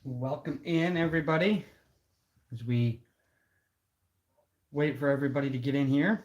Welcome in, everybody, as we wait for everybody to get in here.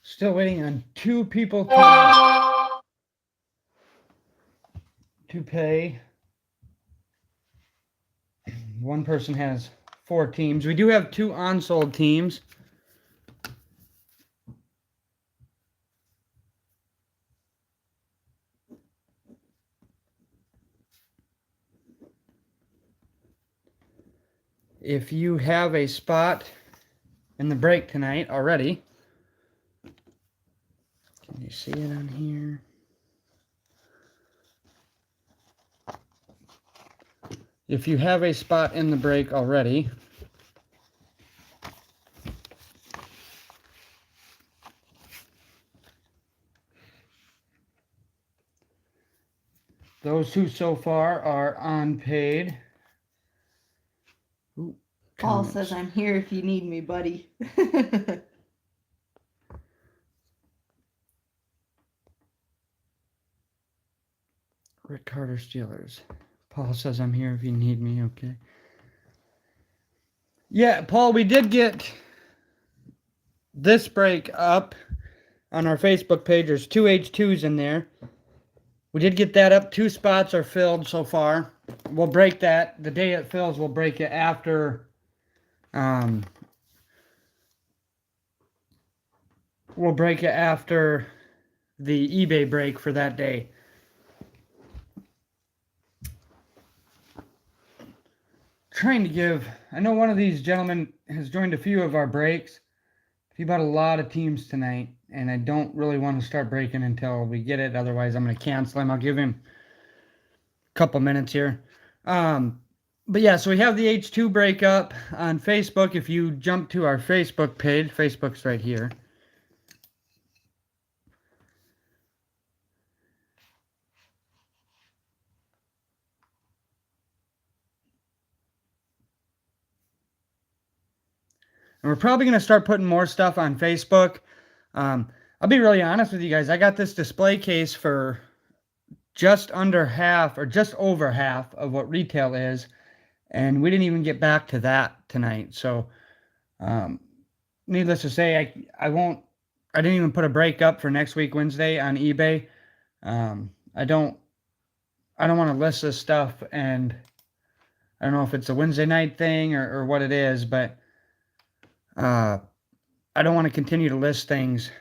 Still waiting on two people to pay. One person has 4 teams. We do have 2 unsold teams. If you have a spot in the break tonight already, can you see it on here? If you have a spot in the break already, those who so far are unpaid. Ooh, Paul says, I'm here if you need me, buddy. Rick Carter Steelers. Paul says, I'm here if you need me. Okay. Yeah, Paul, we did get this break up on our Facebook page. There's 2 H2s in there. We did get that up. 2 spots are filled so far. We'll break that. The day it fills, we'll break it after. We'll break it after the eBay break for that day. Trying to give. I know one of these gentlemen has joined a few of our breaks. He bought a lot of teams tonight, and I don't really want to start breaking until we get it. Otherwise, I'm going to cancel him. I'll give him a couple minutes here. But yeah, so we have the H2 breakup on Facebook. If you jump to our Facebook page, Facebook's right here. And we're probably going to start putting more stuff on Facebook. I'll be really honest with you guys. I got this display case for just under half or just over half of what retail is. And we didn't even get back to that tonight. So, needless to say, I didn't even put a break up for next week, Wednesday on eBay. I don't want to list this stuff, and I don't know if it's a Wednesday night thing or what it is, but I don't want to continue to list things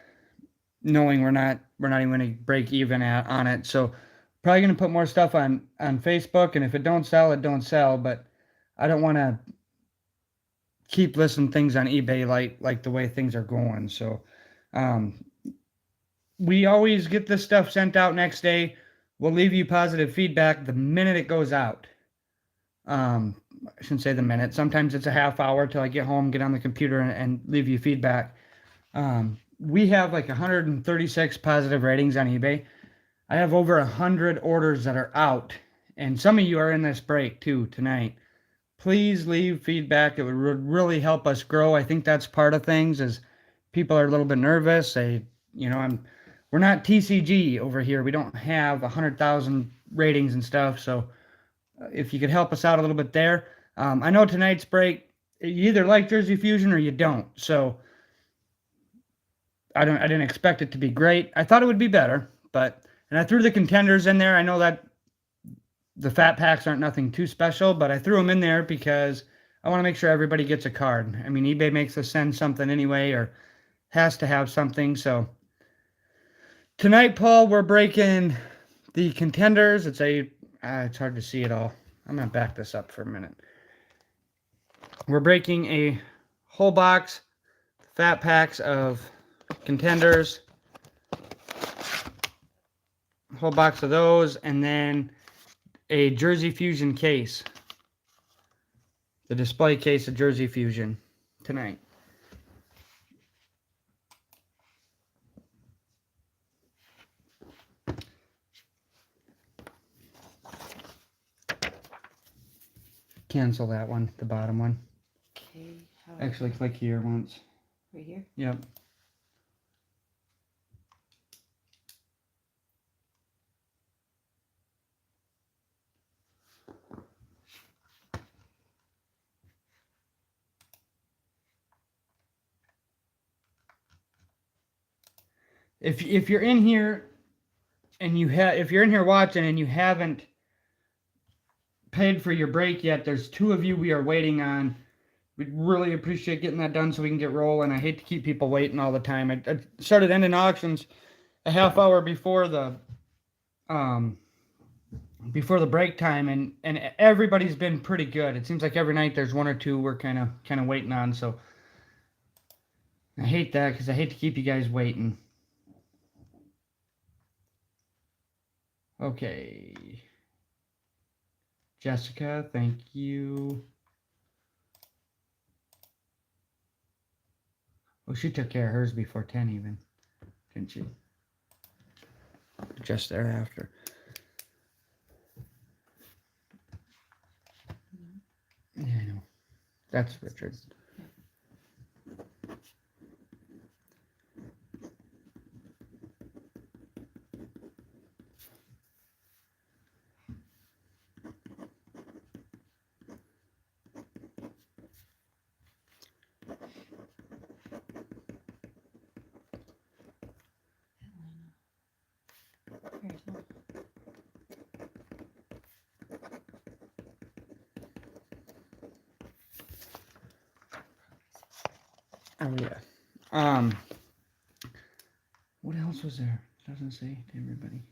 knowing we're not even going to break even on it. So probably going to put more stuff on Facebook, and if it don't sell, it don't sell. But I don't want to keep listing things on eBay like the way things are going. So we always get this stuff sent out next day. We'll leave you positive feedback the minute it goes out. I shouldn't say the minute. Sometimes it's a half hour till I get home, get on the computer, and leave you feedback. We have like 136 positive ratings on eBay. I have over 100 orders that are out, and some of you are in this break too tonight. Please leave feedback. It would really help us grow. I think that's part of things is people are a little bit nervous. We're not TCG over here. We don't have 100,000 ratings and stuff. So if you could help us out a little bit there. I know tonight's break, you either like Jersey Fusion or you don't. So I didn't expect it to be great. I thought it would be better, and I threw the Contenders in there. I know that the fat packs aren't nothing too special, but I threw them in there because I want to make sure everybody gets a card. I mean, eBay makes us send something anyway, or has to have something. So tonight, Paul, we're breaking the Contenders. It's hard to see it all. I'm going to back this up for a minute. We're breaking a whole box, fat packs of Contenders. A whole box of those, and then a Jersey Fusion case. The display case of Jersey Fusion tonight. Cancel that one, the bottom one. Okay. Actually, click here once. Right here? Yep. If you're in here and if you're in here watching and you haven't paid for your break yet, there's 2 of you we are waiting on. We'd really appreciate getting that done so we can get rolling. I hate to keep people waiting all the time. I started ending auctions a half hour before the break time, and everybody's been pretty good. It seems like every night there's 1 or 2 we're kind of waiting on. So I hate that because I hate to keep you guys waiting. Okay. Jessica, thank you. Oh, she took care of hers before 10 even, didn't she? Just thereafter. Yeah, I know. That's Richard. Oh yeah. What else was there? Doesn't say to everybody.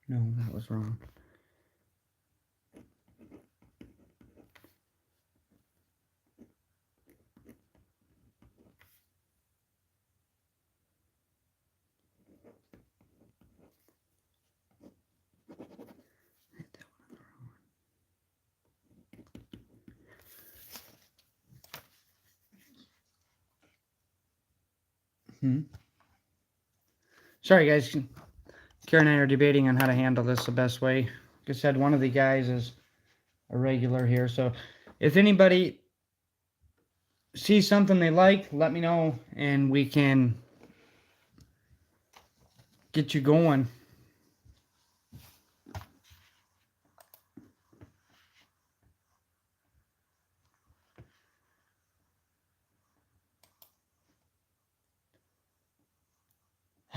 No, that was wrong. Sorry, guys. Karen and I are debating on how to handle this the best way. Like I said, one of the guys is a regular here, so if anybody sees something they like, let me know, and we can get you going.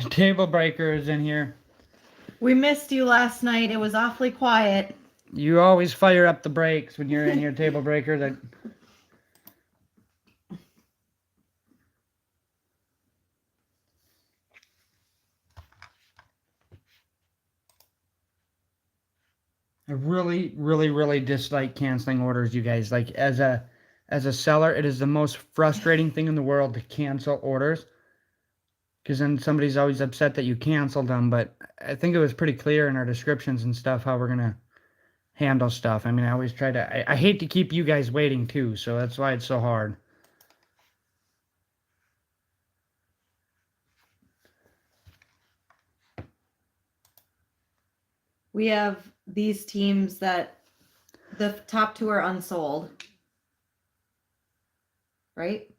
Table breaker is in here. We missed you last night. It was awfully quiet. You always fire up the brakes when you're in here, table breaker. That I really, really, really dislike canceling orders, you guys. Like as a seller, it is the most frustrating thing in the world to cancel orders. Because then somebody's always upset that you canceled them, but I think it was pretty clear in our descriptions and stuff how we're gonna handle stuff. I mean, I always try to. I hate to keep you guys waiting too, so that's why it's so hard. We have these teams that the top 2 are unsold. Right?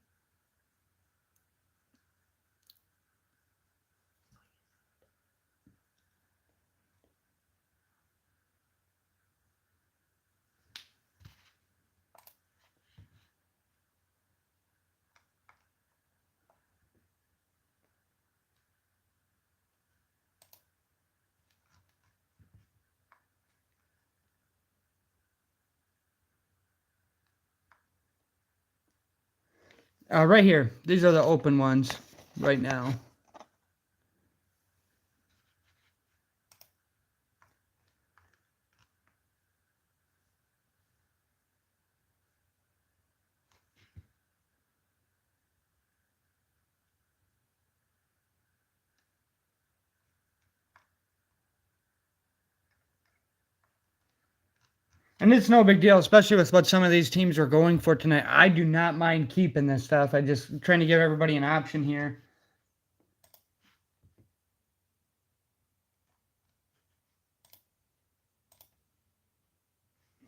Right here. These are the open ones right now. And it's no big deal, especially with what some of these teams are going for tonight. I do not mind keeping this stuff. I just trying to give everybody an option here.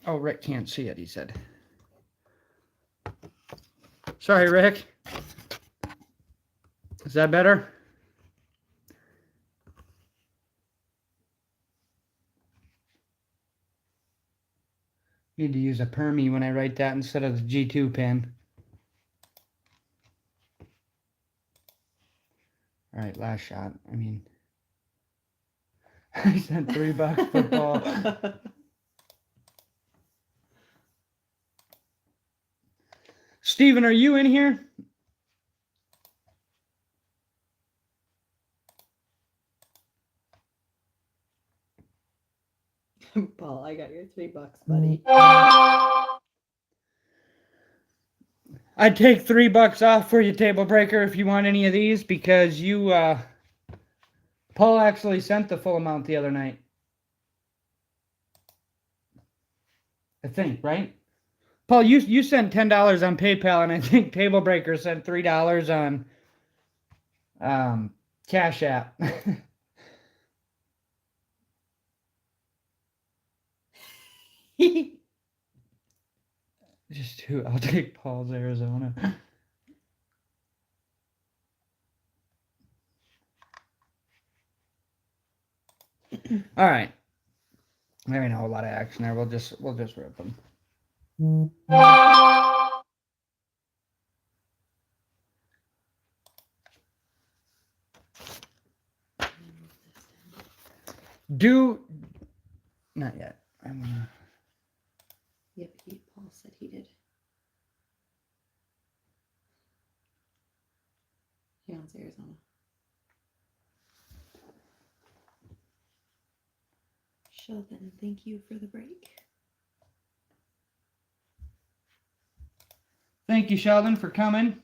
Oh, Rick can't see it, he said. Sorry, Rick. Is that better? Need to use a permie when I write that instead of the G2 pen. All right, last shot. I mean, I sent $3 football. Steven, are you in here? Paul, I got your $3, buddy. I'd take $3 off for you, Table Breaker, if you want any of these, because you, Paul actually sent the full amount the other night. I think, right? Paul, you sent $10 on PayPal, and I think Table Breaker sent $3 on Cash App. Just two. I'll take Paul's Arizona. All right. There ain't a whole lot of action there. We'll just rip them. Not yet. I'm gonna. Yep, Paul said he did. He wants Arizona. Sheldon, thank you for the break. Thank you, Sheldon, for coming.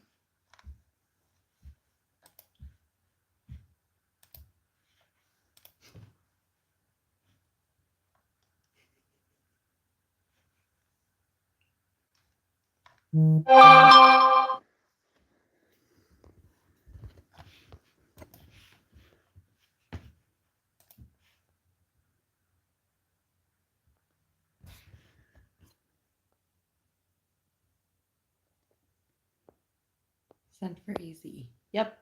Sent for easy. Yep.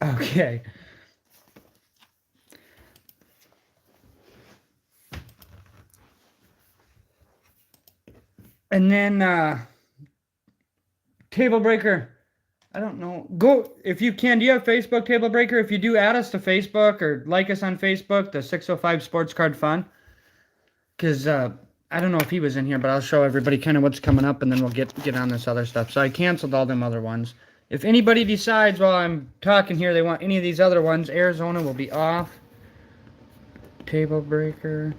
Okay. And then Table Breaker, I don't know. Go if you can. Do you have Facebook, Table Breaker? If you do, add us to Facebook or like us on Facebook, the 605 Sports Card Fun. Because I don't know if he was in here, but I'll show everybody kind of what's coming up, and then we'll get on this other stuff. So I canceled all them other ones. If anybody decides while I'm talking here they want any of these other ones, Arizona will be off. Table Breaker.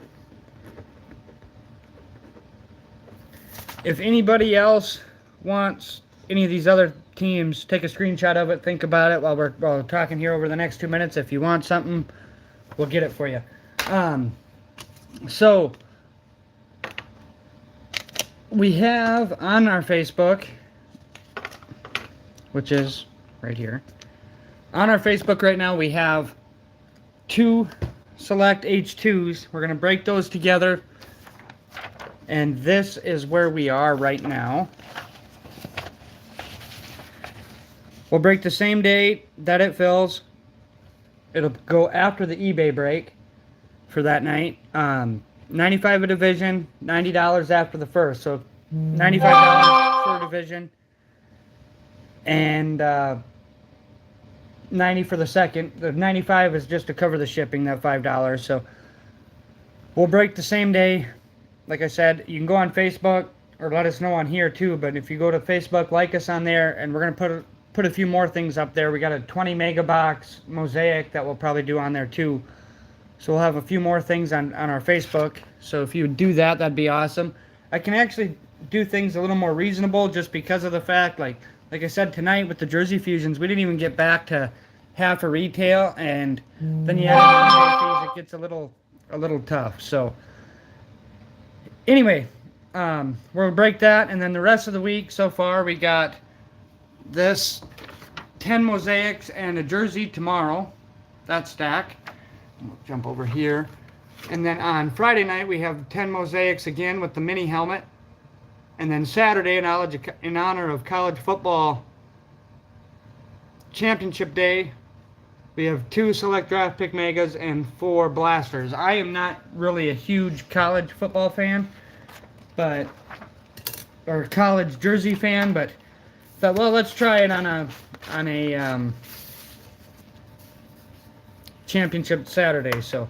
If anybody else wants any of these other teams, take a screenshot of it, think about it while we're talking here over the next 2 minutes. If you want something, we'll get it for you. So we have on our Facebook, which is right here. On our Facebook right now, we have 2 select H2s. We're going to break those together. And this is where we are right now. We'll break the same day that it fills. It'll go after the eBay break for that night. 95 a division, $90 after the first. So $95 for a division. And 90 for the second. The 95 is just to cover the shipping, that $5. So we'll break the same day. Like I said, you can go on Facebook, or let us know on here too. But if you go to Facebook, like us on there, and we're gonna put a few more things up there. We got a 20 mega box mosaic that we'll probably do on there too. So we'll have a few more things on our Facebook. So if you would do that, that'd be awesome. I can actually do things a little more reasonable just because of the fact, like I said tonight with the Jersey Fusions, we didn't even get back to half a retail, and then you add the fees, it gets a little tough. So anyway, we'll break that, and then the rest of the week so far we got this 10 mosaics and a jersey tomorrow. That stack. We'll jump over here. And then on Friday night, we have 10 mosaics again with the mini helmet. And then Saturday, in honor of college football championship day, we have 2 select draft pick megas and 4 blasters. I am not really a huge college football fan, or college jersey fan, but thought, well, let's try it on a championship Saturday. So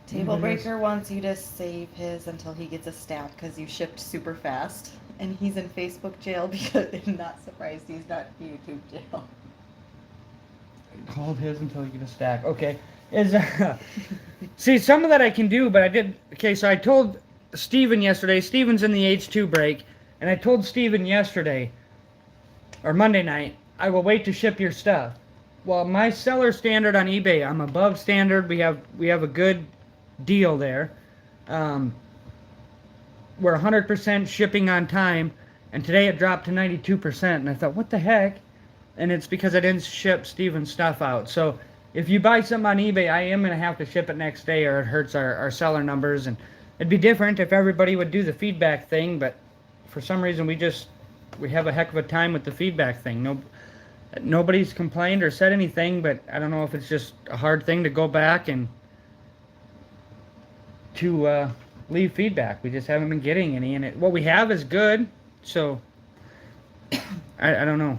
Table Breaker wants you to save his until he gets a stack because you shipped super fast, and he's in Facebook jail because I'm not surprised he's not in YouTube jail. Hold his until you get a stack. Okay. See, some of that I can do, but I did. Okay, so I told Steven yesterday. Steven's in the H2 break, and I told Steven yesterday, or Monday night, I will wait to ship your stuff. Well, my seller standard on eBay, I'm above standard. We have a good deal there. We're 100% shipping on time, and today it dropped to 92%, and I thought, what the heck? And it's because I didn't ship Steven's stuff out. So if you buy something on eBay, I am going to have to ship it next day, or it hurts our seller numbers. And it'd be different if everybody would do the feedback thing, but for some reason we have a heck of a time with the feedback thing. Nobody's complained or said anything, but I don't know if it's just a hard thing to go back and to leave feedback. We just haven't been getting any, and what we have is good. So I don't know.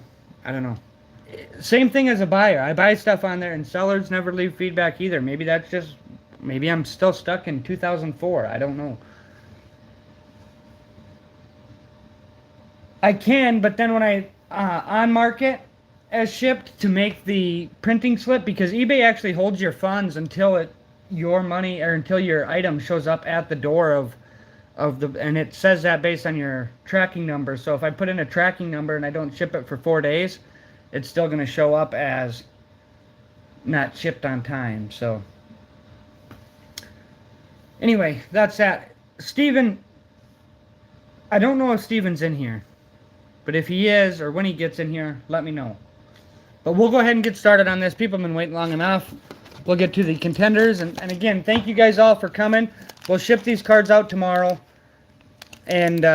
Same thing as a buyer. I buy stuff on there, and sellers never leave feedback either. Maybe I'm still stuck in 2004. I don't know. I can, but then when I on market as shipped to make the printing slip, because eBay actually holds your funds until your money, or until your item shows up at the door and it says that based on your tracking number. So if I put in a tracking number and I don't ship it for 4 days, it's still going to show up as not shipped on time. So anyway, that's that. Steven, I don't know if Steven's in here, but if he is, or when he gets in here, let me know. But we'll go ahead and get started on this. People have been waiting long enough. We'll get to the contenders. And again, thank you guys all for coming. We'll ship these cards out tomorrow. And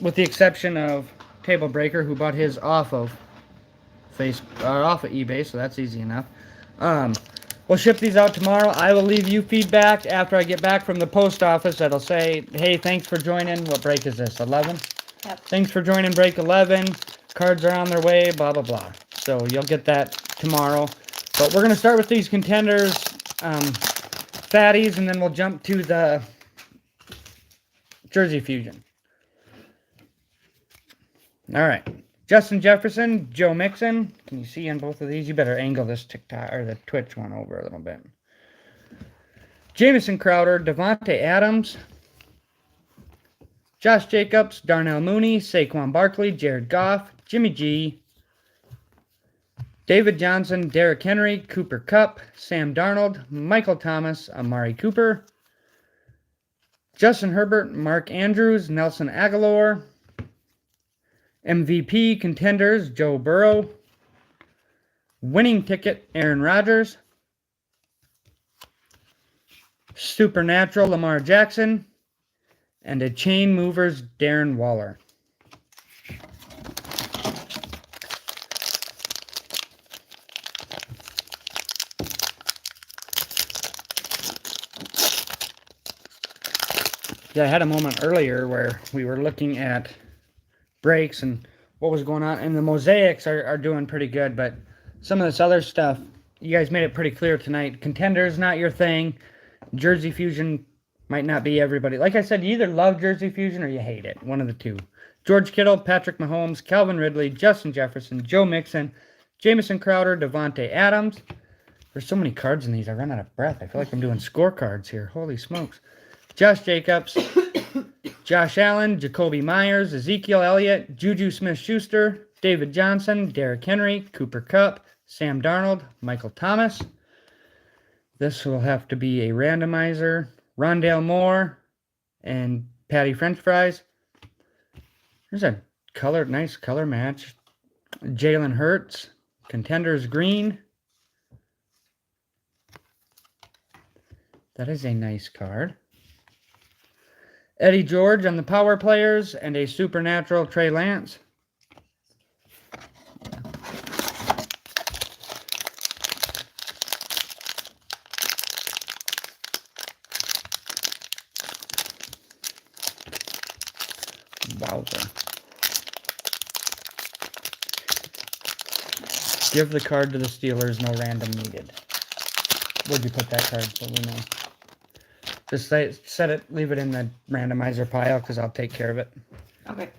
with the exception of Table Breaker, who bought his off of eBay, so that's easy enough. We'll ship these out tomorrow. I will leave you feedback after I get back from the post office that'll say, hey, thanks for joining. What break is this, 11? Yep. Thanks for joining break 11. Cards are on their way, blah, blah, blah. So you'll get that tomorrow. But we're going to start with these contenders, fatties, and then we'll jump to the Jersey Fusion. All right. Justin Jefferson, Joe Mixon. Can you see on both of these? You better angle this TikTok or the Twitch one over a little bit. Jamison Crowder, Devontae Adams, Josh Jacobs, Darnell Mooney, Saquon Barkley, Jared Goff, Jimmy G, David Johnson, Derrick Henry, Cooper Kupp, Sam Darnold, Michael Thomas, Amari Cooper, Justin Herbert, Mark Andrews, Nelson Aguilar, MVP contenders, Joe Burrow, winning ticket, Aaron Rodgers, supernatural, Lamar Jackson, and a chain movers, Darren Waller. Yeah, I had a moment earlier where we were looking at breaks and what was going on, and the mosaics are doing pretty good, but some of this other stuff, you guys made it pretty clear tonight. Contenders, not your thing. Jersey Fusion, Might not be everybody. Like I said, you either love Jersey Fusion or you hate it. One of the two. George Kittle, Patrick Mahomes, Calvin Ridley, Justin Jefferson, Joe Mixon, Jamison Crowder, Devontae Adams. There's so many cards in these, I run out of breath. I feel like I'm doing scorecards here. Holy smokes. Josh Jacobs, Josh Allen, Jacoby Myers, Ezekiel Elliott, Juju Smith-Schuster, David Johnson, Derrick Henry, Cooper Kupp, Sam Darnold, Michael Thomas. This will have to be a randomizer. Rondale Moore and Patty French Fries. There's a nice color match. Jalen Hurts, Contenders green. That is a nice card. Eddie George on the power players and a supernatural Trey Lance. Wowzer. Give the card to the Steelers, no random needed. Where'd you put that card so we know? Just set it, leave it in the randomizer pile because I'll take care of it. Okay.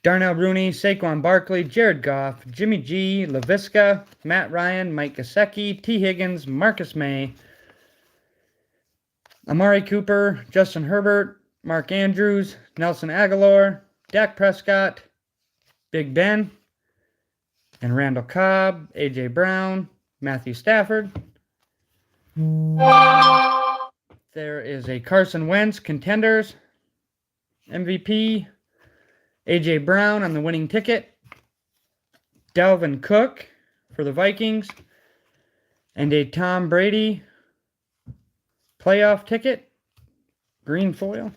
Darnell Rooney, Saquon Barkley, Jared Goff, Jimmy G, LaVisca, Matt Ryan, Mike Gesicki, T. Higgins, Marcus May, Amari Cooper, Justin Herbert, Mark Andrews, Nelson Aguilar, Dak Prescott, Big Ben, and Randall Cobb, A.J. Brown, Matthew Stafford. There is a Carson Wentz, Contenders, MVP, A.J. Brown on the winning ticket, Dalvin Cook for the Vikings, and a Tom Brady playoff ticket, green foil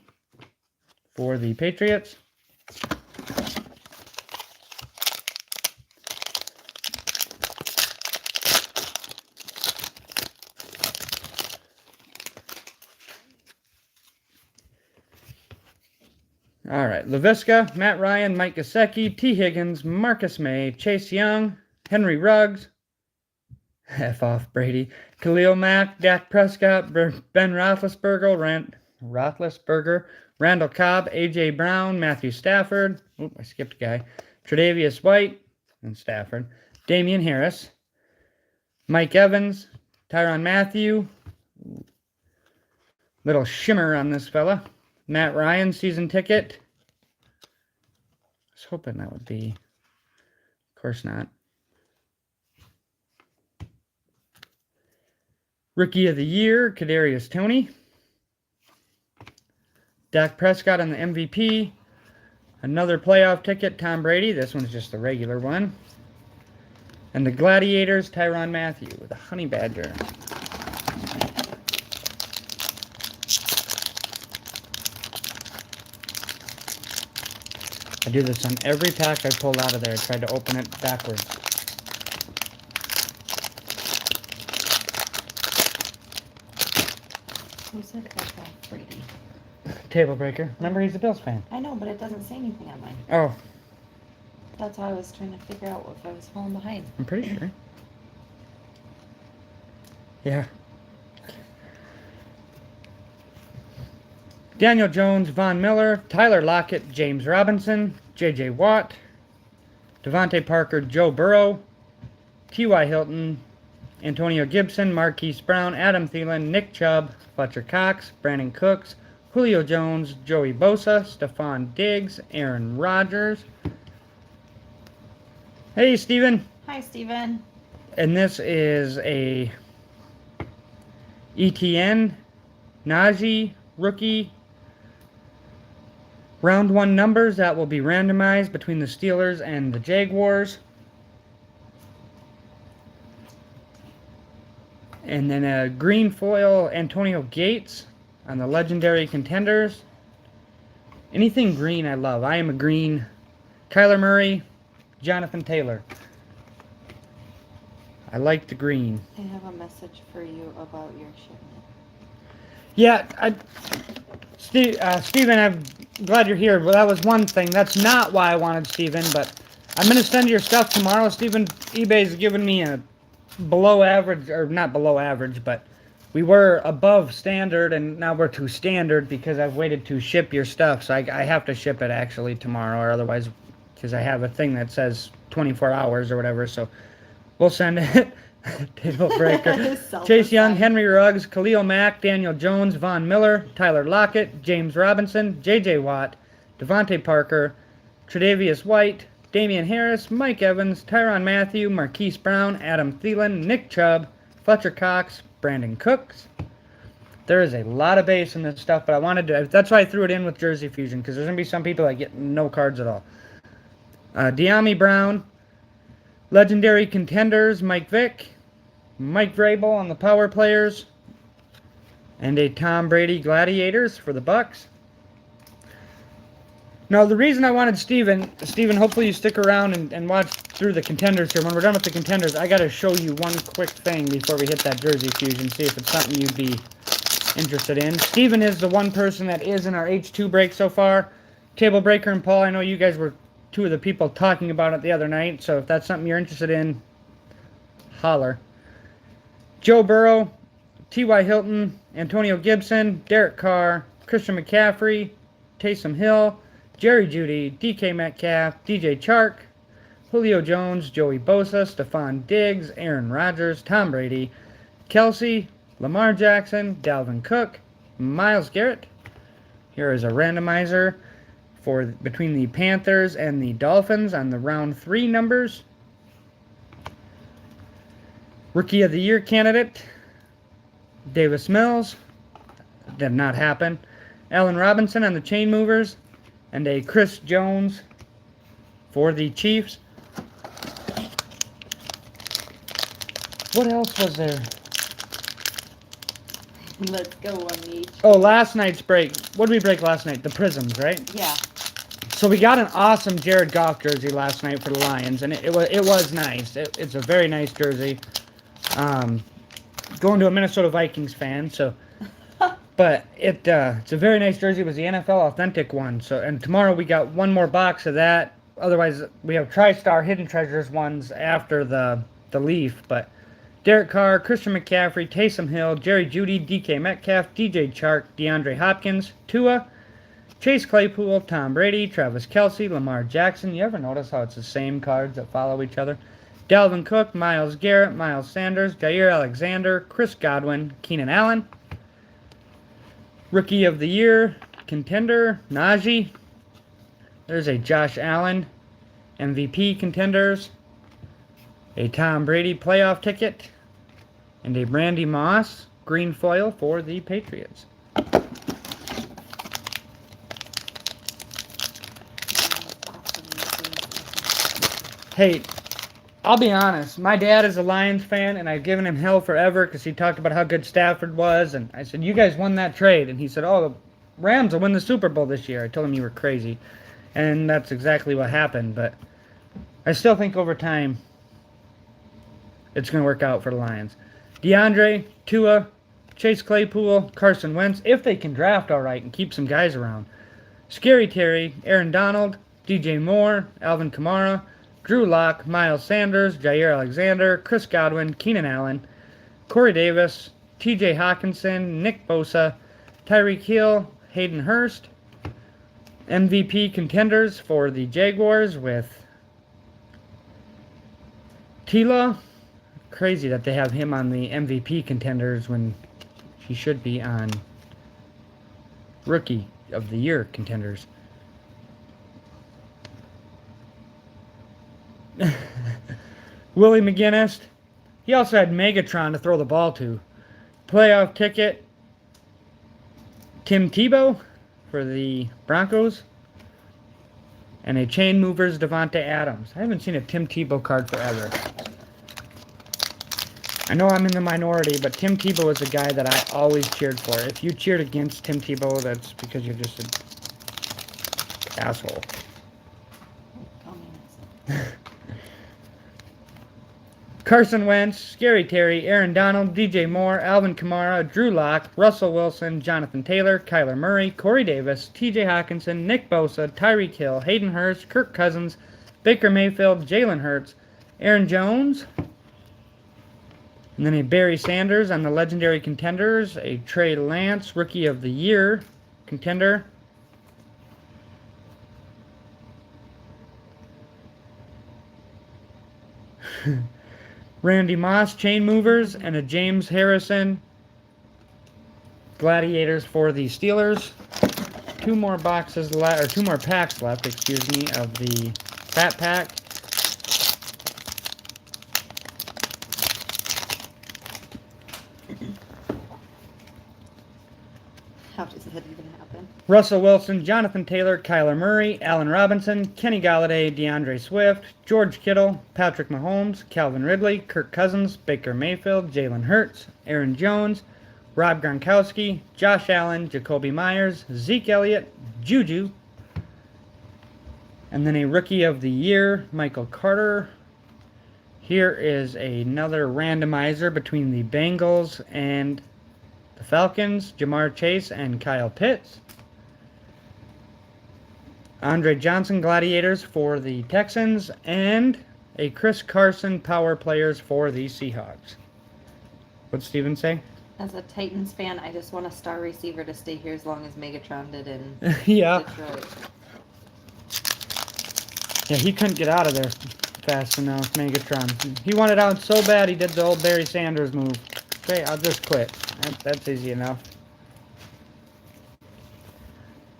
for the Patriots. All right, LaVisca, Matt Ryan, Mike Gesicki, T. Higgins, Marcus May, Chase Young, Henry Ruggs, F off Brady, Khalil Mack, Dak Prescott, Ben Roethlisberger, Randall Cobb, A.J. Brown, Matthew Stafford, I skipped a guy, Tre'Davious White, and Stafford, Damian Harris, Mike Evans, Tyrann Mathieu, little shimmer on this fella, Matt Ryan season ticket. I was hoping that would be, of course not. Rookie of the Year, Kadarius Toney. Dak Prescott on the MVP. Another playoff ticket, Tom Brady. This one's just the regular one. And the Gladiators, Tyrann Mathieu with a Honey Badger. I do this on every pack I pulled out of there. I tried to open it backwards. Who said F off Brady? Table breaker. Remember, he's a Bills fan. I know, but it doesn't say anything on mine. Oh, That's how I was trying to figure out if I was falling behind. I'm pretty sure. Yeah. Daniel Jones, Von Miller, Tyler Lockett, James Robinson, J.J. Watt, Devontae Parker, Joe Burrow, T.Y. Hilton, Antonio Gibson, Marquise Brown, Adam Thielen, Nick Chubb, Fletcher Cox, Brandon Cooks, Julio Jones, Joey Bosa, Stephon Diggs, Aaron Rodgers. Hey, Steven. Hi, Steven. And this is a ETN, Najee, rookie, round one numbers that will be randomized between the Steelers and the Jaguars. And then a green foil Antonio Gates on the legendary Contenders. Anything green I love. I am a green. Kyler Murray, Jonathan Taylor. I like the green. I have a message for you about your shipment. Yeah, Steven, I'm glad you're here. Well, that was one thing. That's not why I wanted Steven, but I'm going to send your stuff tomorrow. Steven, eBay's giving me a below average, or not below average, but we were above standard, and now we're to standard because I've waited to ship your stuff. So I have to ship it actually tomorrow, or otherwise, because I have a thing that says 24 hours or whatever. So we'll send it. Table breaker. Chase Young, Henry Ruggs, Khalil Mack, Daniel Jones, Von Miller, Tyler Lockett, James Robinson, J.J. Watt, Devontae Parker, Tre'Davious White, Damian Harris, Mike Evans, Tyrann Mathieu, Marquise Brown, Adam Thielen, Nick Chubb, Fletcher Cox, Brandon Cooks. There is a lot of base in this stuff, but I wanted to. That's why I threw it in with Jersey Fusion, because there's going to be some people that get no cards at all. De'Ami Brown, Legendary Contenders, Mike Vick, Mike Vrabel on the Power Players, and a Tom Brady Gladiators for the Bucks. Now, the reason I wanted Steven, hopefully you stick around and watch through the Contenders here. When we're done with the Contenders, I got to show you one quick thing before we hit that Jersey Fusion, see if it's something you'd be interested in. Steven is the one person that is in our H2 break so far. Table Breaker and Paul, I know you guys were two of the people talking about it the other night, so if that's something you're interested in, holler. Joe Burrow, T.Y. Hilton, Antonio Gibson, Derek Carr, Christian McCaffrey, Taysom Hill, Jerry Jeudy, DK Metcalf, DJ Chark, Julio Jones, Joey Bosa, Stephon Diggs, Aaron Rodgers, Tom Brady, Kelsey, Lamar Jackson, Dalvin Cook, Myles Garrett. Here is a randomizer for between the Panthers and the Dolphins on the round 3 numbers. Rookie of the Year candidate, Davis Mills. Did not happen. Allen Robinson on the Chain Movers. And a Chris Jones for the Chiefs. What else was there? Let's go on the Oh, last night's break. What did we break last night? The Prisms, right? Yeah. So we got an awesome Jared Goff jersey last night for the Lions, and it was nice. It's a very nice jersey. Going to a Minnesota Vikings fan, so... But it's a very nice jersey. It was the NFL Authentic one. So, and tomorrow we got one more box of that. Otherwise, we have TriStar Hidden Treasures ones after the Leaf. But Derek Carr, Christian McCaffrey, Taysom Hill, Jerry Jeudy, DK Metcalf, DJ Chark, DeAndre Hopkins, Tua, Chase Claypool, Tom Brady, Travis Kelce, Lamar Jackson. You ever notice how it's the same cards that follow each other? Dalvin Cook, Myles Garrett, Miles Sanders, Jair Alexander, Chris Godwin, Keenan Allen. Rookie of the Year, contender, Najee. There's a Josh Allen, MVP contenders. A Tom Brady playoff ticket. And a Randy Moss green foil for the Patriots. Hey, I'll be honest. My dad is a Lions fan, and I've given him hell forever because he talked about how good Stafford was. And I said, you guys won that trade. And he said, oh, the Rams will win the Super Bowl this year. I told him you were crazy. And that's exactly what happened. But I still think over time, it's going to work out for the Lions. DeAndre, Tua, Chase Claypool, Carson Wentz, if they can draft all right and keep some guys around. Scary Terry, Aaron Donald, DJ Moore, Alvin Kamara, Drew Lock, Miles Sanders, Jair Alexander, Chris Godwin, Keenan Allen, Corey Davis, TJ Hawkinson, Nick Bosa, Tyreek Hill, Hayden Hurst. MVP contenders for the Jaguars with Tila. Crazy that they have him on the MVP contenders when he should be on Rookie of the Year contenders. Willie McGinnis. He also had Megatron to throw the ball to. Playoff ticket. Tim Tebow for the Broncos. And a Chain Movers Devontae Adams. I haven't seen a Tim Tebow card forever. I know I'm in the minority, but Tim Tebow is a guy that I always cheered for. If you cheered against Tim Tebow, that's because you're just an asshole. Carson Wentz, Scary Terry, Aaron Donald, DJ Moore, Alvin Kamara, Drew Lock, Russell Wilson, Jonathan Taylor, Kyler Murray, Corey Davis, TJ Hawkinson, Nick Bosa, Tyreek Hill, Hayden Hurst, Kirk Cousins, Baker Mayfield, Jalen Hurts, Aaron Jones, And then a Barry Sanders on the Legendary Contenders. A Trey Lance, Rookie of the Year contender. Randy Moss, Chain Movers, and a James Harrison, Gladiators for the Steelers. Two more boxes left, or 2 more packs left, excuse me, of the Fat Pack. How does that even happen? Russell Wilson, Jonathan Taylor, Kyler Murray, Allen Robinson, Kenny Galladay, DeAndre Swift, George Kittle, Patrick Mahomes, Calvin Ridley, Kirk Cousins, Baker Mayfield, Jalen Hurts, Aaron Jones, Rob Gronkowski, Josh Allen, Jacoby Myers, Zeke Elliott, Juju, and then a Rookie of the Year, Michael Carter. Here is another randomizer between the Bengals and the Falcons, Jamar Chase and Kyle Pitts. Andre Johnson, Gladiators for the Texans, and a Chris Carson, Power Players for the Seahawks. What'd Steven say? As a Titans fan, I just want a star receiver to stay here as long as Megatron did in Yeah. Detroit. Yeah, he couldn't get out of there fast enough, Megatron. He wanted out so bad he did the old Barry Sanders move. Okay, I'll just quit. That's easy enough.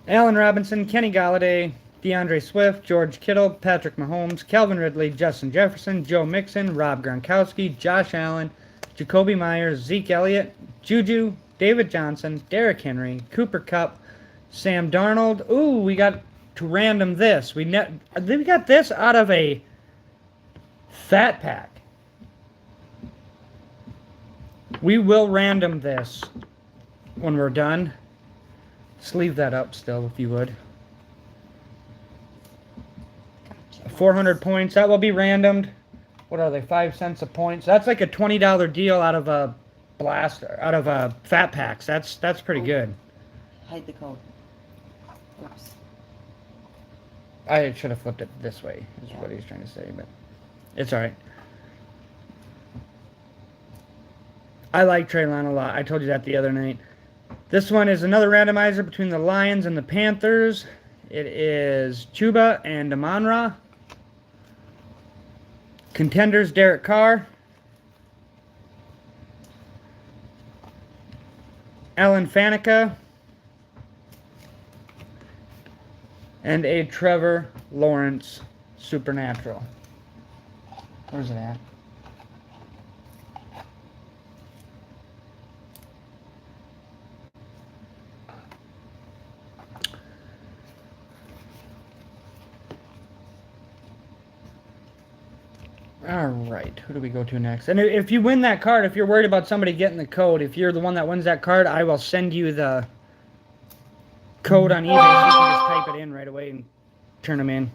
Allen Robinson, Kenny Galladay, DeAndre Swift, George Kittle, Patrick Mahomes, Calvin Ridley, Justin Jefferson, Joe Mixon, Rob Gronkowski, Josh Allen, Jacoby Myers, Zeke Elliott, Juju, David Johnson, Derrick Henry, Cooper Kupp, Sam Darnold. Ooh, we got to random this. We got this out of a Fat Pack. We will random this when we're done. Just leave that up still, if you would. Gotcha. 400 points. That will be randomed. What are they? 5 cents a point. So that's like a $20 deal out of a blaster, out of a Fat Packs. That's pretty good. Hide the code. Oops. I should have flipped it this way, is Yeah. what he's trying to say, but it's alright. I like Treylon a lot. I told you that the other night. This one is another randomizer between the Lions and the Panthers. It is Chuba and Amon-Ra. Contenders, Derek Carr. Alan Faneca. And a Trevor Lawrence Supernatural. Where's it at? All right, who do we go to next? And if you win that card, if you're worried about somebody getting the code, if you're the one that wins that card, I will send you the code on eBay so you can just type it in right away and turn them in.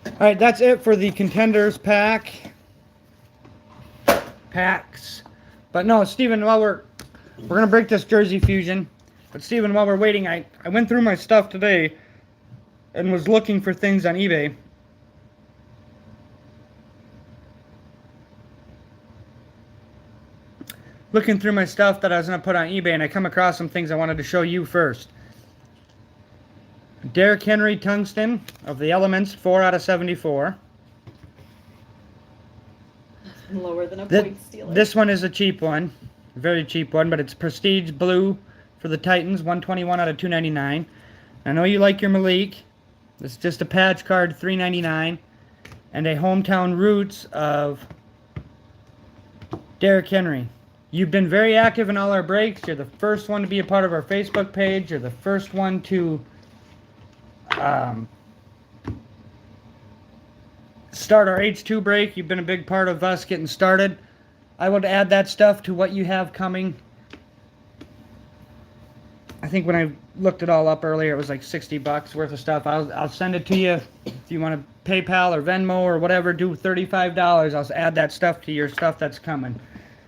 All right, that's it for the Contenders packs. But no, Steven, while we're gonna break this Jersey Fusion. But Steven, while we're waiting, I went through my stuff today and was looking for things on eBay. Looking through my stuff that I was going to put on eBay, and I come across some things I wanted to show you first. Derrick Henry Tungsten of the Elements, 4 out of 74. Lower than a point stealer. This one is a cheap one. Very cheap one, but it's Prestige Blue for the Titans, 121 out of 299. I know you like your Malik. This is just a patch card, $3.99. And a Hometown Roots of Derrick Henry. You've been very active in all our breaks. You're the first one to be a part of our Facebook page. You're the first one to start our H2 break. You've been a big part of us getting started. I would add that stuff to what you have coming. I think when I looked it all up earlier, it was like $60 worth of stuff. I'll send it to you if you want to PayPal or Venmo or whatever. Do $35. I'll add that stuff to your stuff that's coming.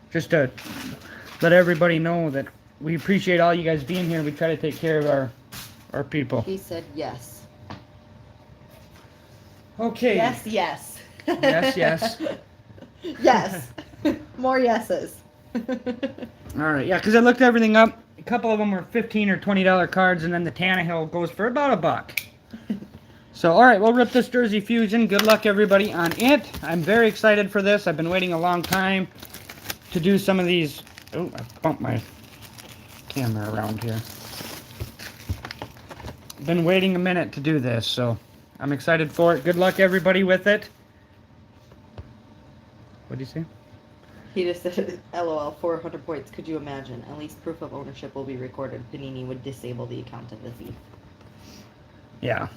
Just to let everybody know that we appreciate all you guys being here. We try to take care of our people. He said yes. Okay. Yes, yes. Yes, yes. Yes. More yeses. All right, yeah, because I looked everything up. A couple of them were $15 or $20 cards, and then the Tannehill goes for about $1. So, all right, we'll rip this Jersey Fusion. Good luck, everybody, on it. I'm very excited for this. I've been waiting a long time to do some of these. Oh, I bumped my camera around here. Been waiting a minute to do this, so I'm excited for it. Good luck, everybody, with it. What did you say? He just said, LOL, 400 points. Could you imagine? At least proof of ownership will be recorded. Panini would disable the account of the thief. Yeah.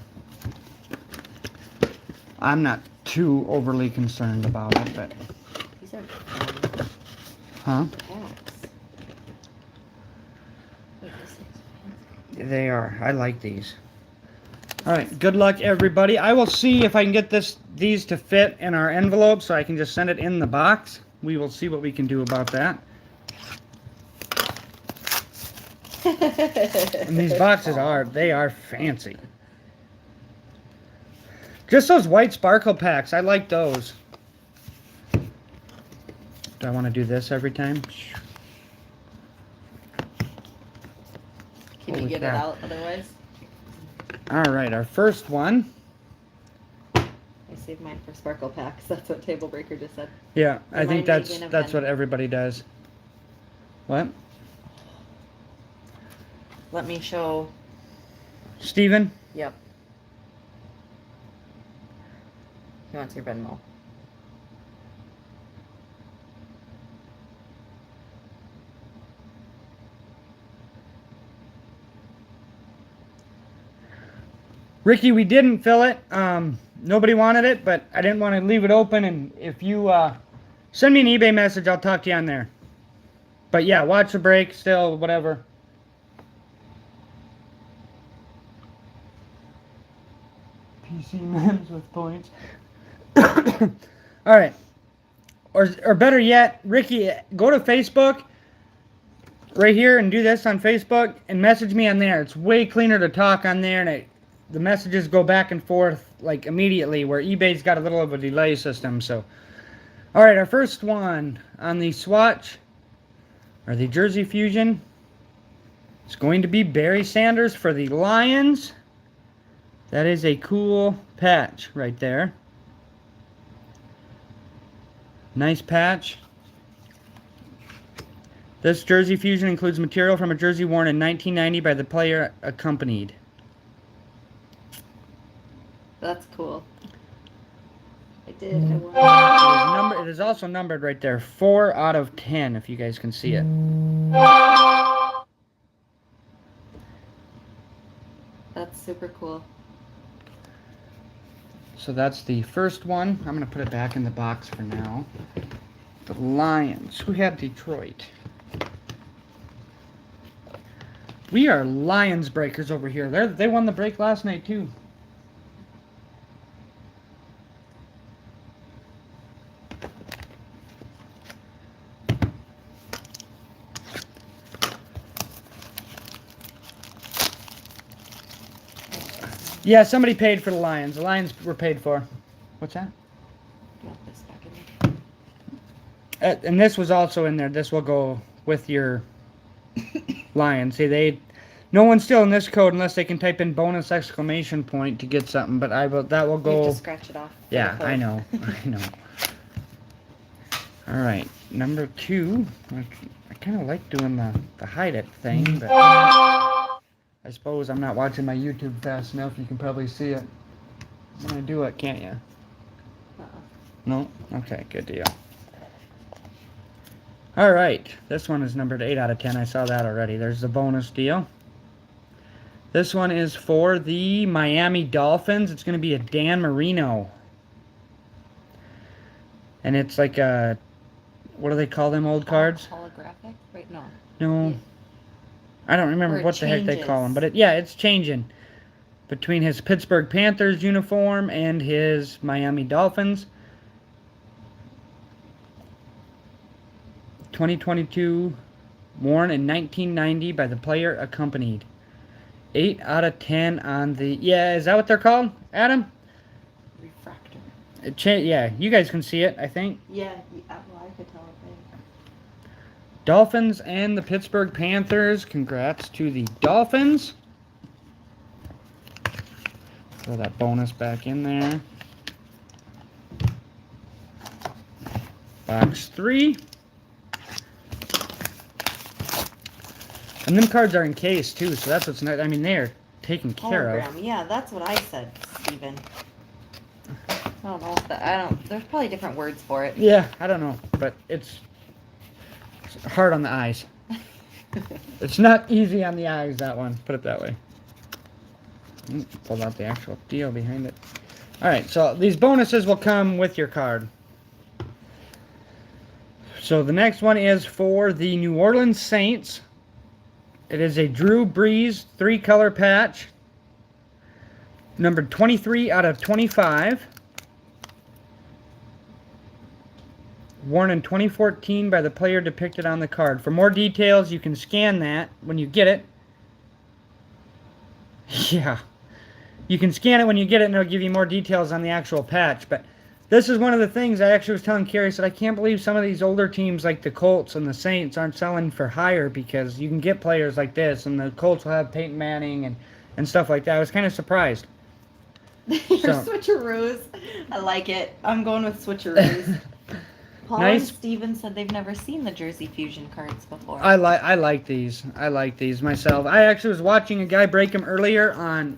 I'm not too overly concerned about it, but... These are Huh? packs. Wait, this is fancy. They are. I like these. All right. Good luck, everybody. I will see if I can get these to fit in our envelope so I can just send it in the box. We will see what we can do about that. And these boxes they are fancy. Just those white sparkle packs. I like those. Do I want to do this every time? Can you Holy get crap. it out otherwise? All right, our first one. I saved mine for sparkle packs. That's what Table Breaker just said. Yeah, I think Remind that's Megan of what Ben. everybody does. What? Let me show. Steven? Yep. He wants your Venmo. Ricky, we didn't fill it. Nobody wanted it, but I didn't want to leave it open. And if you send me an eBay message, I'll talk to you on there. But yeah, watch the break still, whatever. PC memes with points. All right. Or better yet, Ricky, go to Facebook right here and do this on Facebook and message me on there. It's way cleaner to talk on there, and the messages go back and forth like immediately, where eBay's got a little of a delay system. So, all right, our first one on the swatch, or the Jersey Fusion, is going to be Barry Sanders for the Lions. That is a cool patch right there. Nice patch. This Jersey Fusion includes material from a jersey worn in 1990 by the player accompanied. That's cool. I did. I won. It is also numbered right there. 4 out of 10, if you guys can see it. That's super cool. So that's the first one. I'm going to put it back in the box for now. The Lions. Who had Detroit? We are Lions breakers over here. They won the break last night, too. Yeah, somebody paid for the Lions. The Lions were paid for. What's that? Got this back in there. And this was also in there. This will go with your Lions. See, no one's stealing this code unless they can type in bonus exclamation point to get something. But that will You go. have to scratch it off. for Yeah, the I code. know. I know. All right, number 2. I kind of like doing the hide it thing, but I suppose I'm not watching my YouTube fast enough. You can probably see it. I'm gonna do it, can't you? No? Okay, good deal. All right, this one is numbered 8 out of 10. I saw that already. There's the bonus deal. This one is for the Miami Dolphins. It's going to be a Dan Marino. And it's like a, what do they call them old cards? Holographic? Wait, no. No. Yeah. I don't remember Or it what the heck they call them. changes. But it's changing. Between his Pittsburgh Panthers uniform and his Miami Dolphins. 2022, worn in 1990 by the player accompanied. 8 out of 10 on the... Yeah, is that what they're called, Adam? Refractor. Yeah, you guys can see it, I think. Yeah, well, I could tell Dolphins and the Pittsburgh Panthers. Congrats to the Dolphins. Throw that bonus back in there. Box 3. And them cards are encased too, so that's what's nice. I mean, they're taken care of. Hologram. Yeah, that's what I said, Steven. I don't know if there's probably different words for it. Yeah, I don't know, but it's hard on the eyes. It's not easy on the eyes, that one. Put it that way. Pulled out the actual deal behind it. Alright, so these bonuses will come with your card. So the next one is for the New Orleans Saints. It is a Drew Brees 3-color patch. Numbered 23 out of 25. Worn in 2014 by the player depicted on the card. For more details, you can scan that when you get it. Yeah. You can scan it when you get it, and it'll give you more details on the actual patch. But this is one of the things I actually was telling Carrie. I said, I can't believe some of these older teams like the Colts and the Saints aren't selling for higher, because you can get players like this, and the Colts will have Peyton Manning and stuff like that. I was kind of surprised. Your switcheroos. I like it. I'm going with switcheroos. Paul Nice. and Steven said they've never seen the Jersey Fusion cards before. I like these. I like these myself. I actually was watching a guy break them earlier on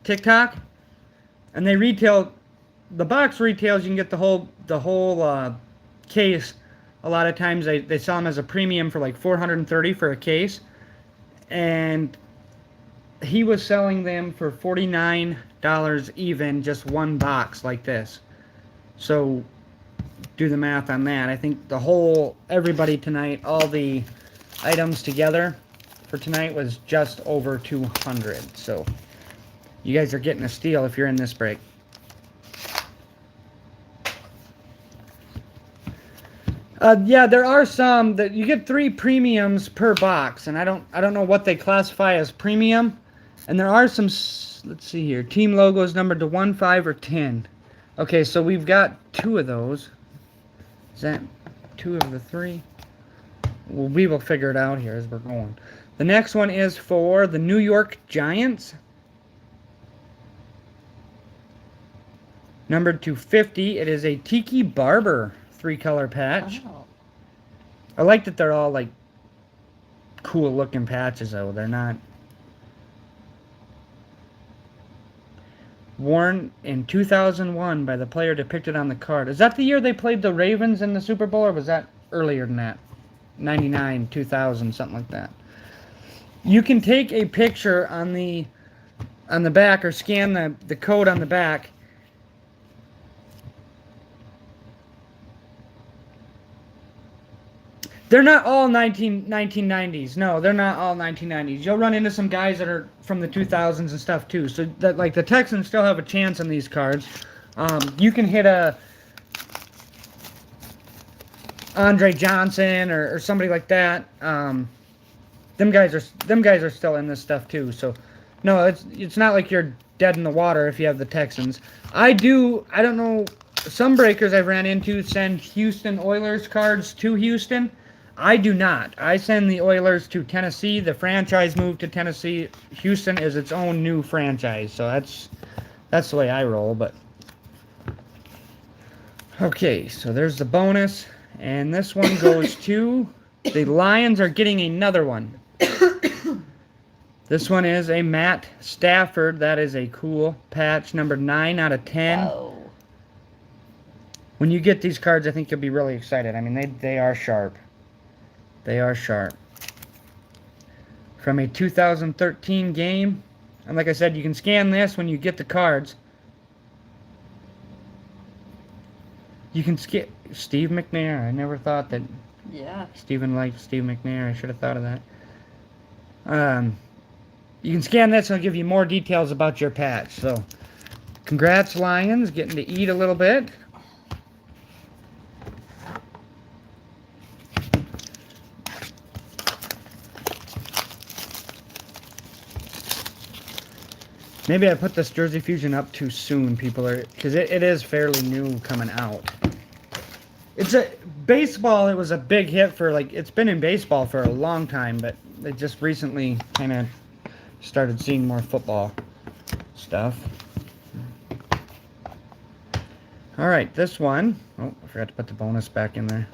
TikTok, and they retail. The box retails, you can get the whole case. A lot of times they sell them as a premium for like $430 for a case, and he was selling them for $49 even, just one box like this. So do the math on that. I think everybody tonight, all the items together for tonight was just over 200. So you guys are getting a steal if you're in this break. Yeah, there are some that you get 3 premiums per box, and I don't know what they classify as premium. And there are some, let's see here, team logos numbered to 1, 5, or 10. Okay, so we've got 2 of those. Is that 2 of the 3? Well, we will figure it out here as we're going. The next one is for the New York Giants. Numbered to 50. It is a Tiki Barber 3-color patch. Oh. I like that they're all like cool looking patches though. They're not worn in 2001 by the player depicted on the card. Is that the year they played the Ravens in the Super Bowl, or was that earlier than that? 99, 2000, something like that. You can take a picture on the back, or scan the code on the back. They're not all 1990s. No, they're not all 1990s. You'll run into some guys that are from the 2000s and stuff too. So that, like, the Texans still have a chance on these cards. You can hit a Andre Johnson or somebody like that. Them guys are still in this stuff too. So no, it's not like you're dead in the water if you have the Texans. I don't know, some breakers I've ran into send Houston Oilers cards to Houston. I do not. I send the Oilers to Tennessee. The franchise moved to Tennessee. Houston is its own new franchise. So that's the way I roll. But okay, so there's the bonus. And this one goes to the Lions are getting another one. This one is a Matt Stafford. That is a cool patch. Number 9 out of 10. Whoa. When you get these cards, I think you'll be really excited. I mean, they are sharp. They are sharp. From a 2013 game. And like I said, you can scan this when you get the cards. You can skip Steve McNair. I never thought that. Yeah. Steven liked Steve McNair. I should have thought of that. You can scan this and it'll give you more details about your patch. So, congrats, Lions, getting to eat a little bit. Maybe I put this Jersey Fusion up too soon, people, because it is fairly new coming out. It's a baseball. It was a big hit for like it's been in baseball for a long time, but they just recently kind of started seeing more football stuff. All right, this one. Oh, I forgot to put the bonus back in there.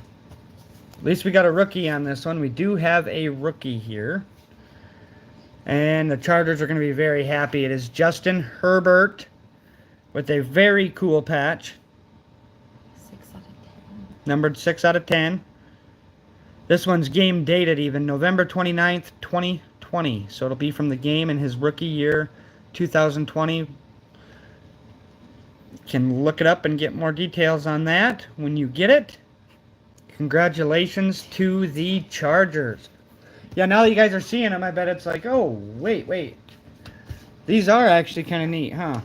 At least we got a rookie on this one. We do have a rookie here. And the Chargers are going to be very happy. It is Justin Herbert with a very cool patch. 6 out of 10. Numbered 6 out of 10. This one's game dated even November 29th, 2020. So it'll be from the game in his rookie year, 2020. Can look it up and get more details on that when you get it. Congratulations to the Chargers. Yeah, now that you guys are seeing them, I bet it's like, oh, wait. These are actually kind of neat, huh?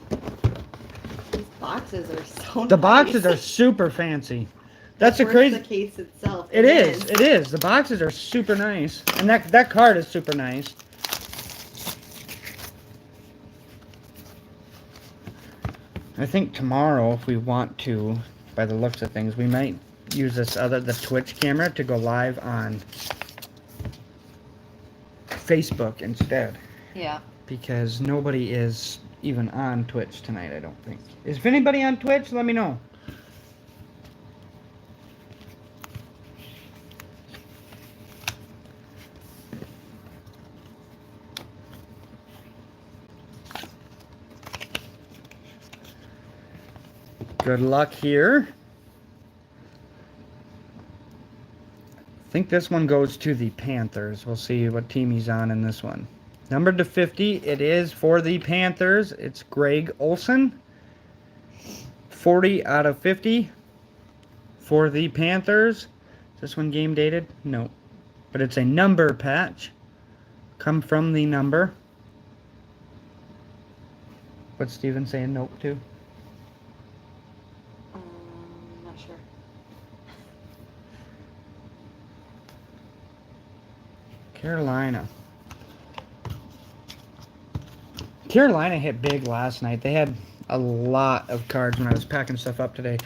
These boxes are so The nice. boxes are super fancy. That's a Of course, crazy... the case itself. It is. The boxes are super nice. And that card is super nice. I think tomorrow, if we want to, by the looks of things, we might use the Twitch camera to go live on Facebook instead. Yeah. Because nobody is even on Twitch tonight, I don't think. Is anybody on Twitch? Let me know. Good luck here. I think this one goes to the Panthers. We'll see what team he's on in this one. Numbered to 50, it is for the Panthers. It's Greg Olson. 40 out of 50 for the Panthers. Is this one game dated? No. But it's a number patch. Come from the number. What's Steven saying nope to? Not sure. Carolina. Carolina hit big last night. They had a lot of cards when I was packing stuff up today.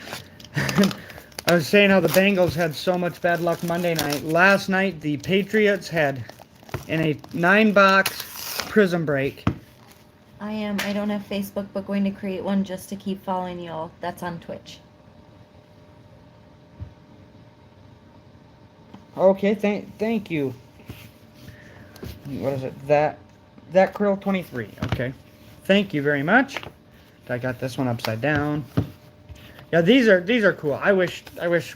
I was saying how the Bengals had so much bad luck Monday night. Last night, the Patriots had in a 9-box Prism Break. I don't have Facebook, but going to create one just to keep following y'all. That's on Twitch. Okay, thank you. What is it? That Krill 23. Okay. Thank you very much. I got this one upside down. Yeah, these are cool. I wish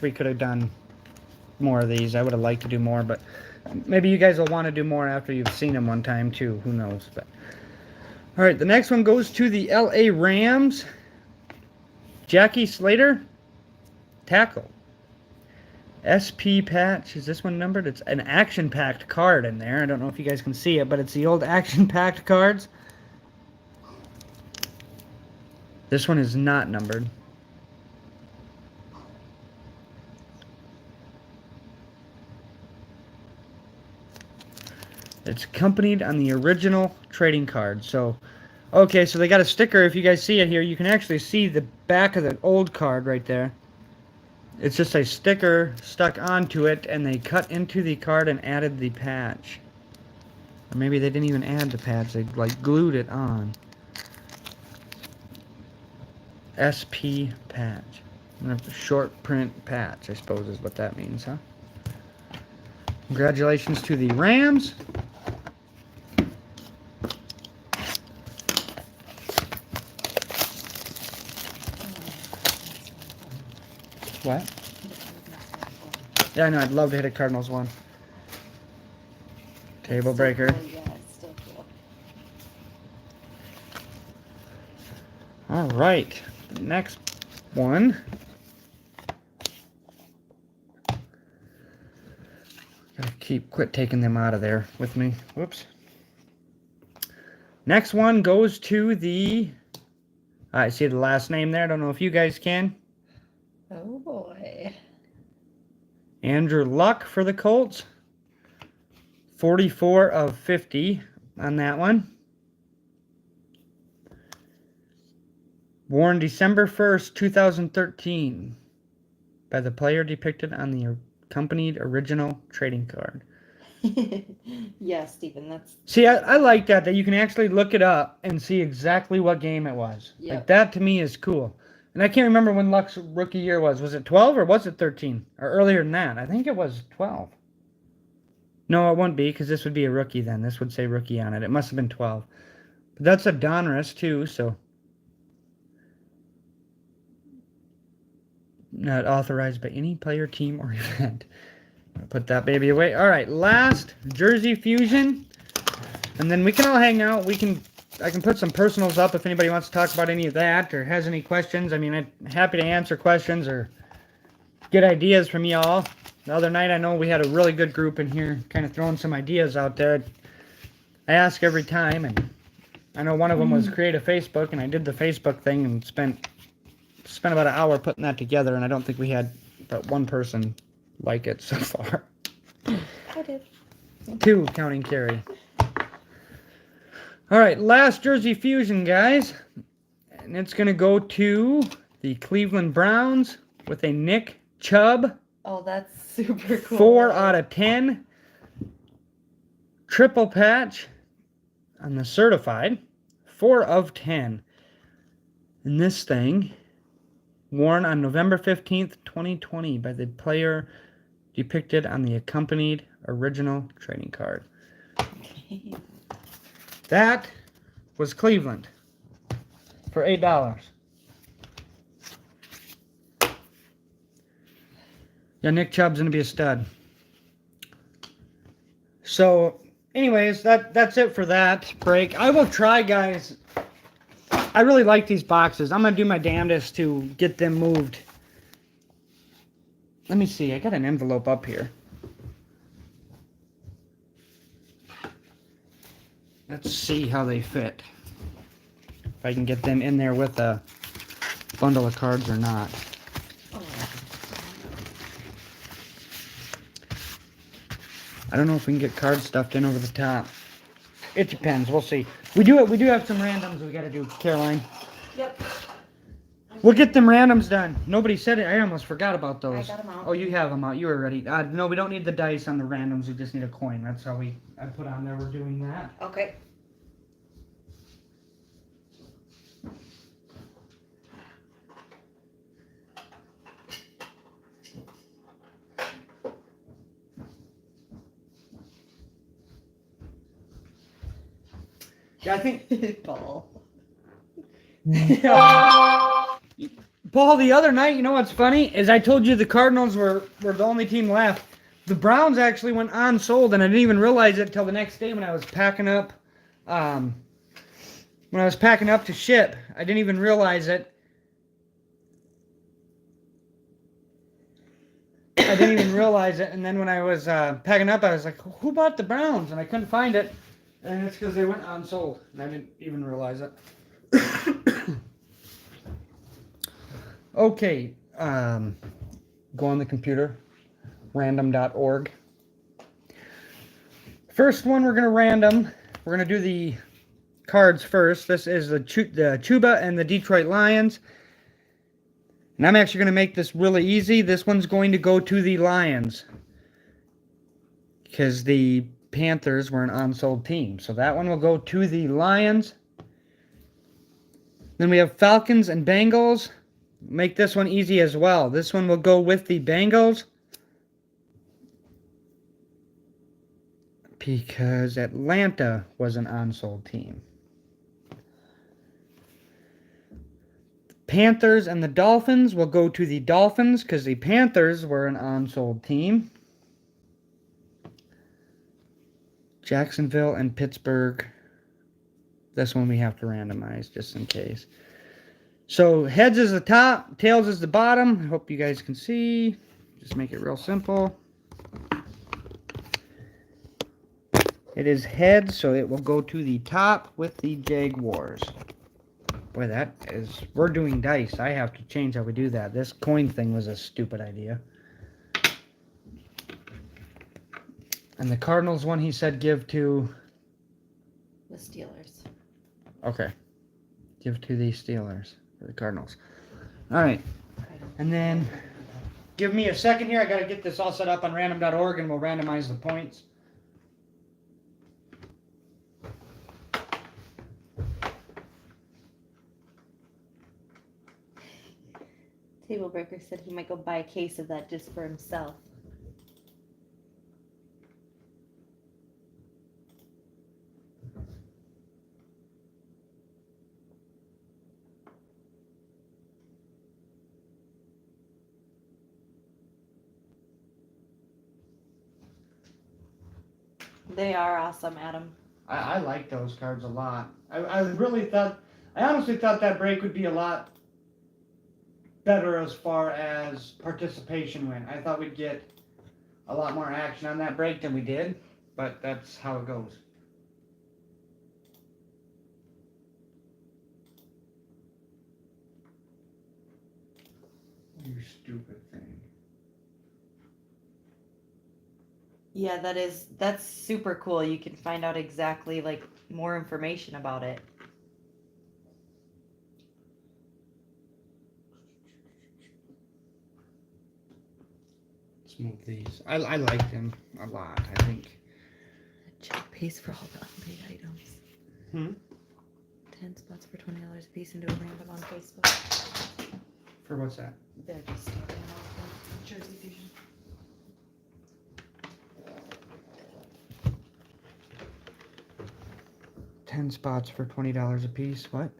we could have done more of these. I would have liked to do more, but maybe you guys will want to do more after you've seen them one time too. Who knows? But all right, the next one goes to the LA Rams. Jackie Slater, tackle. SP patch. Is this one numbered? It's an action-packed card in there. I don't know if you guys can see it, but it's the old action-packed cards. This one is not numbered. It's accompanied on the original trading card. So, okay, so they got a sticker. If you guys see it here, you can actually see the back of the old card right there. It's just a sticker stuck onto it, and they cut into the card and added the patch. Or maybe they didn't even add the patch. They, like, glued it on. SP patch. Short print patch, I suppose is what that means, huh? Congratulations to the Rams. What? Yeah, I know. I'd love to hit a Cardinals one. Table breaker. Yeah, it's still cool. All right. Next one. Gotta quit taking them out of there with me. Whoops. Next one goes to the... I see the last name there. I don't know if you guys can. Oh boy. Andrew Luck for the Colts. 44 of 50 on that one. Born December 1st, 2013. by the player depicted on the accompanied original trading card. Yeah, Stephen, that's... See, I like that you can actually look it up and see exactly what game it was. Yep. Like, that to me is cool. And I can't remember when Luck's rookie year was. Was it 12 or was it 13? Or earlier than that? I think it was 12. No, it wouldn't be, because this would be a rookie then. This would say rookie on it. It must have been 12. But that's a Donruss, too, so... Not authorized by any player, team, or event. I'll put that baby away. All right, last Jersey Fusion. And then we can all hang out. I can put some personals up if anybody wants to talk about any of that or has any questions. I mean, I'm happy to answer questions or get ideas from y'all. The other night, I know we had a really good group in here kind of throwing some ideas out there. I ask every time, and I know one of them was create a Facebook, and I did the Facebook thing and spent about an hour putting that together, and I don't think we had but one person like it so far. I did. 2, counting Carrie. All right, last Jersey Fusion, guys. And it's going to go to the Cleveland Browns with a Nick Chubb. Oh, that's super cool. 4 out of 10. Triple patch on the certified. 4 of 10. And this thing, worn on November 15th, 2020 by the player depicted on the accompanied original trading card. Okay. That was Cleveland for $8. Yeah, Nick Chubb's going to be a stud. So, anyways, that's it for that break. I will try, guys. I really like these boxes. I'm going to do my damnedest to get them moved. Let me see. I got an envelope up here. Let's see how they fit. If I can get them in there with a bundle of cards or not. I don't know if we can get cards stuffed in over the top. It depends. We'll see. We do have some randoms we got to do, Caroline. Yep. We'll get them randoms done. Nobody said it. I almost forgot about those. I got them out. Oh, you have them out. You were ready. No, we don't need the dice on the randoms. We just need a coin. That's how I put on there. We're doing that. Okay. Yeah, I think Paul. Paul, the other night, you know what's funny? Is I told you the Cardinals were the only team left. The Browns actually went unsold, and I didn't even realize it till the next day when I was packing up. When I was packing up to ship, I didn't even realize it. And then when I was packing up, I was like, who bought the Browns? And I couldn't find it. And it's because they went unsold, and I didn't even realize it. Okay, go on the computer, random.org. First one we're going to random. We're going to do the cards first. This is the Chuba and the Detroit Lions. And I'm actually going to make this really easy. This one's going to go to the Lions, because the Panthers were an unsold team. So that one will go to the Lions. Then we have Falcons and Bengals. Make this one easy as well. This one will go with the Bengals, because Atlanta was an unsold team. Panthers and the Dolphins will go to the Dolphins, because the Panthers were an unsold team. Jacksonville and Pittsburgh. This one we have to randomize just in case. So heads is the top, tails is the bottom. I hope you guys can see. Just make it real simple. It is heads, so it will go to the top with the Jaguars. Boy, that is... We're doing dice. I have to change how we do that. This coin thing was a stupid idea. And the Cardinals one, he said give to... The Steelers. Okay. Give to the Steelers. For the Cardinals. Alright. And then Give me a second here. I got to get this all set up on random.org and we'll randomize the points. Table Breaker said he might go buy a case of that just for himself. They are awesome, Adam. I like those cards a lot. I really thought, I honestly thought that break would be a lot better as far as participation went. I thought we'd get a lot more action on that break than we did, but that's how it goes. You stupid thing. Yeah, that's super cool. You can find out exactly like more information about it. Let's move these. I like them a lot, I think. Check pays for all the unpaid items. 10 spots for $20 a piece into a random on Facebook. For what's that? They're just starting off in Jersey Fusion. $10 spots for $20 a piece. What?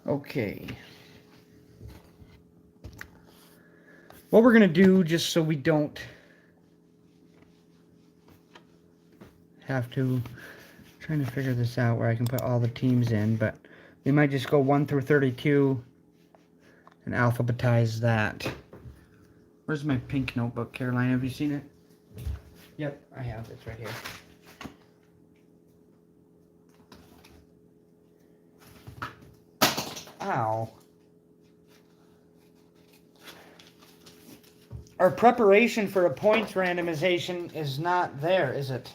Okay. What we're gonna do, just so we don't have to, trying to figure this out where I can put all the teams in, but we might just go 1 through 32 and alphabetize that. Where's my pink notebook, Caroline? Have you seen it? Yep, I have. It's right here. Ow. Our preparation for a points randomization is not there, is it?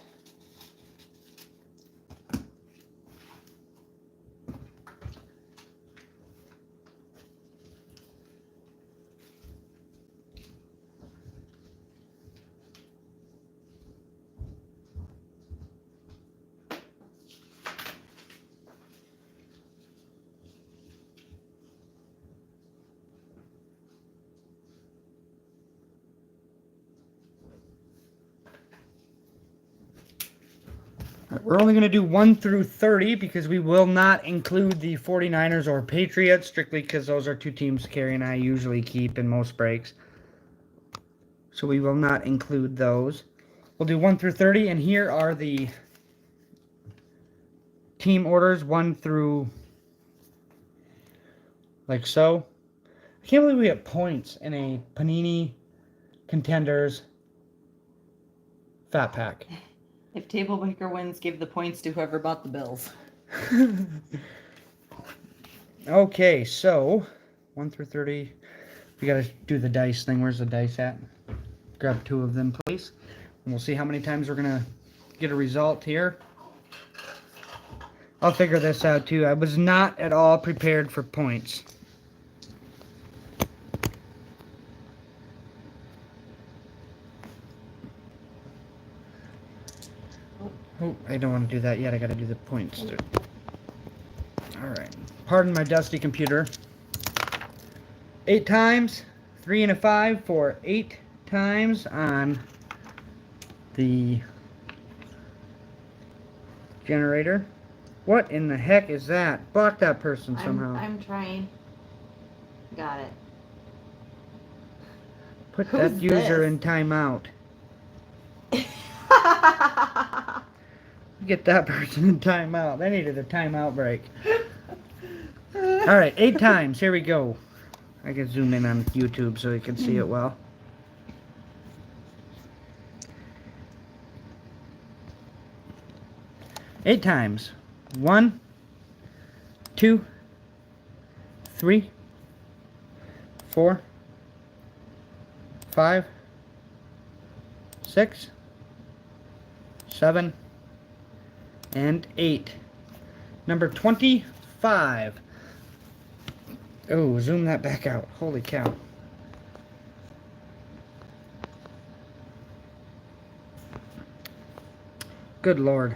We're only going to do 1 through 30 because we will not include the 49ers or Patriots, strictly because those are two teams Carrie and I usually keep in most breaks. So we will not include those. We'll do 1 through 30, and here are the team orders, 1 through, like so. I can't believe we have points in a Panini Contenders Fat Pack. If Table Breaker wins, give the points to whoever bought the bills. Okay, so 1 through 30. We gotta do the dice thing. Where's the dice at? Grab 2 of them, please. And we'll see how many times we're gonna get a result here. I'll figure this out too. I was not at all prepared for points. Oh, I don't want to do that yet. I got to do the points. All right. Pardon my dusty computer. 8 times, 3 and a 5 for 8 times on the generator. What in the heck is that? Block that person somehow. I'm trying. Got it. Put that user in timeout. Get that person in timeout. They needed a timeout break. All right, 8 times. Here we go. I can zoom in on YouTube so you can see it well. Eight times. 1, 2, 3, 4, 5, 6, 7, and 8. Number 25. Oh, zoom that back out. Holy cow. Good Lord.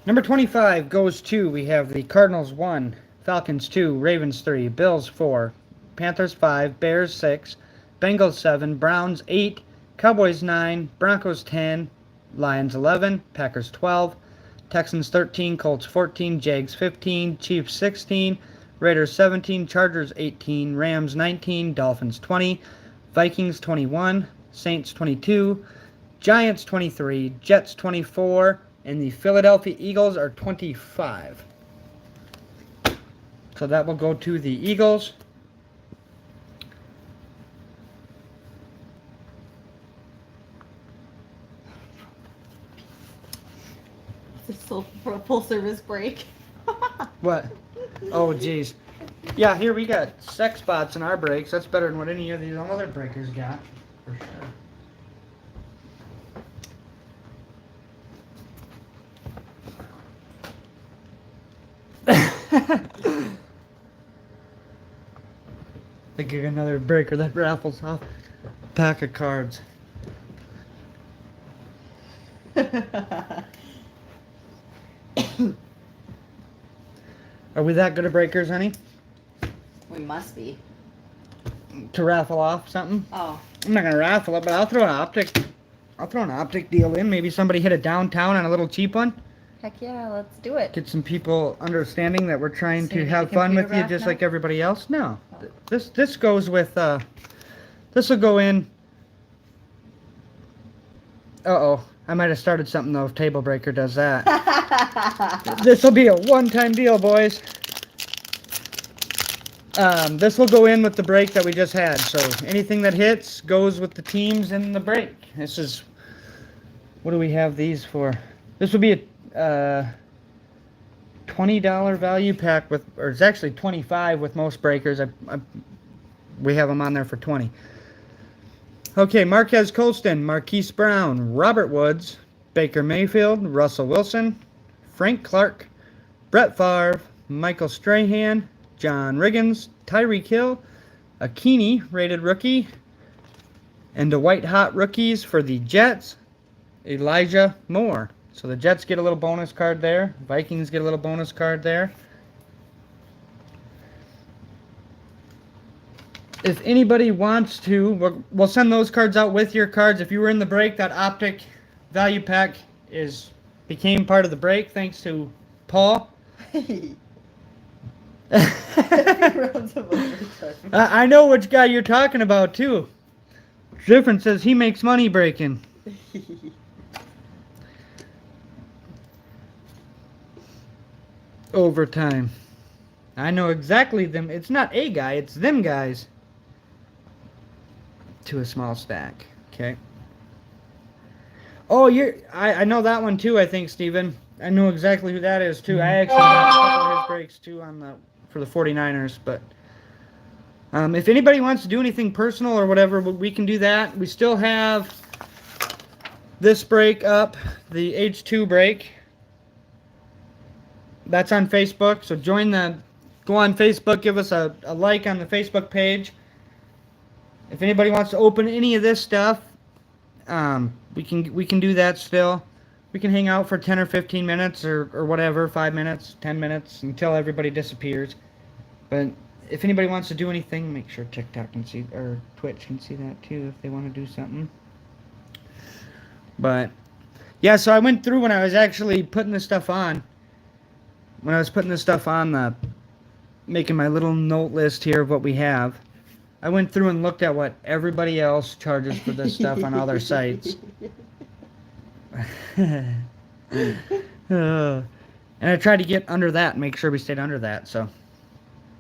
Number 25 goes to, we have the Cardinals 1, Falcons 2, Ravens 3, Bills 4, Panthers 5, Bears 6, Bengals 7, Browns 8, Cowboys 9, Broncos 10, Lions 11, Packers 12, Texans 13, Colts 14, Jags 15, Chiefs 16, Raiders 17, Chargers 18, Rams 19, Dolphins 20, Vikings 21, Saints 22, Giants 23, Jets 24, and the Philadelphia Eagles are 25. So that will go to the Eagles. It's a full service break. What? Oh, jeez. Yeah, here we got sex spots in our breaks. That's better than what any of these other breakers got, for sure. They get another breaker that raffles off a pack of cards. Are we that good at breakers, honey? We must be. To raffle off something? Oh. I'm not gonna raffle it, but I'll throw an optic deal in. Maybe somebody hit a downtown on a little cheap one. Heck yeah, let's do it. Get some people understanding that we're trying So you to need have the fun with computer you back just now? like everybody else. No. Oh. This goes with this will go in. Uh-oh. I might have started something though if Table Breaker does that. This will be a one-time deal, boys. This will go in with the break that we just had. So anything that hits goes with the teams in the break. This is, what do we have these for? This would be a $20 value pack with, or it's actually 25 with most breakers. We have them on there for 20. Okay, Marquez Colston, Marquise Brown, Robert Woods, Baker Mayfield, Russell Wilson, Frank Clark, Brett Favre, Michael Strahan, John Riggins, Tyreek Hill, a Keeney rated rookie, and the white hot rookies for the Jets, Elijah Moore. So the Jets get a little bonus card there. Vikings get a little bonus card there. If anybody wants to, we'll send those cards out with your cards. If you were in the break, that optic value pack became part of the break thanks to Paul. I know which guy you're talking about too. Difference is he makes money breaking. Overtime. I know exactly them. It's not a guy, it's them guys. To a small stack. Okay. Oh, I know that one too, I think, Steven. I know exactly who that is too. I actually got a couple of his breaks too for the 49ers, but if anybody wants to do anything personal or whatever, we can do that. We still have this break up, the H2 break. That's on Facebook, so go on Facebook, give us a like on the Facebook page. If anybody wants to open any of this stuff, we can do that still. We can hang out for 10 or 15 minutes or whatever, 5 minutes, 10 minutes, until everybody disappears. But if anybody wants to do anything, make sure TikTok can see, or Twitch can see that too if they want to do something. But, yeah, so I went through when I was actually putting this stuff on. When I was putting this stuff on, making my little note list here of what we have, I went through and looked at what everybody else charges for this stuff on all their sites. And I tried to get under that and make sure we stayed under that, so.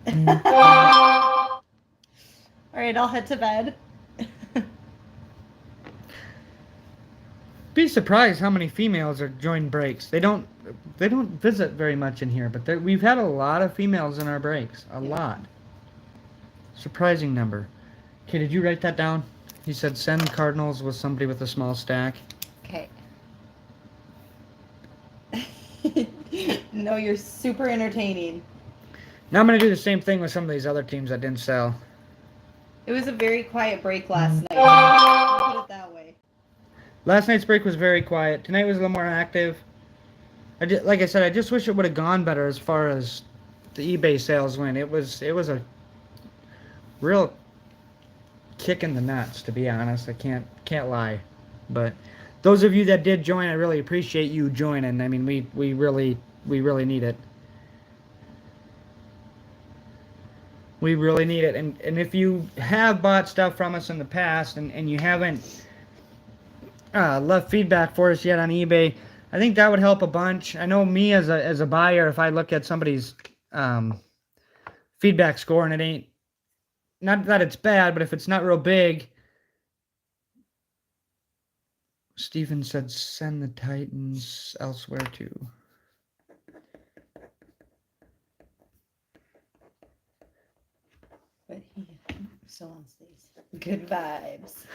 Alright, I'll head to bed. Be surprised how many females are joining breaks. They don't visit very much in here, but we've had a lot of females in our breaks. A lot. Surprising number. Okay, did you write that down? He said send Cardinals with somebody with a small stack. Okay. No, you're super entertaining. Now I'm going to do the same thing with some of these other teams that didn't sell. It was a very quiet break last night. I'll put it that way. Last night's break was very quiet. Tonight was a little more active. Like I said, I just wish it would have gone better as far as the eBay sales went. It was a real kick in the nuts, to be honest. I can't lie. But those of you that did join, I really appreciate you joining. I mean, we really need it. We really need it. And if you have bought stuff from us in the past and you haven't left feedback for us yet on eBay, I think that would help a bunch. I know me as a buyer, if I look at somebody's feedback score and it ain't, not that it's bad, but if it's not real big, Stephen said send the Titans elsewhere too. But he still on stays. Good vibes.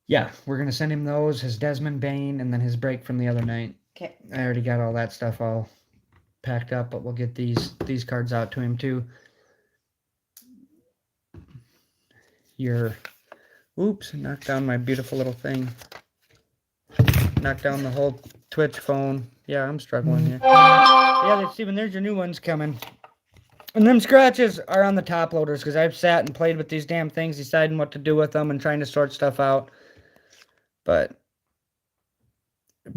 Yeah, we're going to send him those, his Desmond Bain, and then his break from the other night. Okay. I already got all that stuff all packed up, but we'll get these cards out to him too. Oops, knocked down my beautiful little thing. Knocked down the whole Twitch phone. Yeah, I'm struggling here. Yeah, Steven, there's your new ones coming. And them scratches are on the top loaders because I've sat and played with these damn things, deciding what to do with them and trying to sort stuff out. But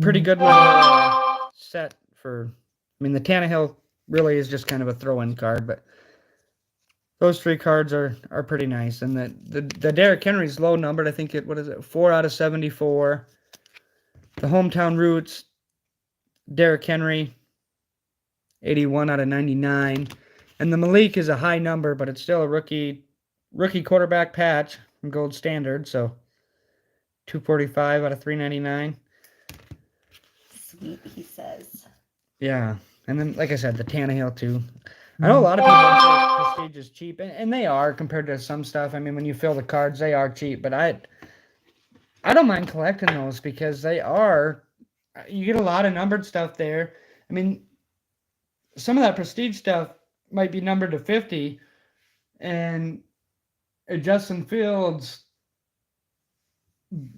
pretty good little set for. I mean, the Tannehill really is just kind of a throw-in card, but those three cards are pretty nice. And the Derrick Henry's low numbered. I think 4 out of 74. The Hometown Roots, Derrick Henry, 81 out of 99. And the Malik is a high number, but it's still a rookie quarterback patch from Gold Standard, so 245 out of 399. Sweet, he says. Yeah, and then, like I said, the Tannehill, too. I know a lot of people say Prestige is cheap, and they are compared to some stuff. I mean, when you fill the cards, they are cheap, but I don't mind collecting those because they are, you get a lot of numbered stuff there. I mean, some of that Prestige stuff might be numbered to 50, and a Justin Fields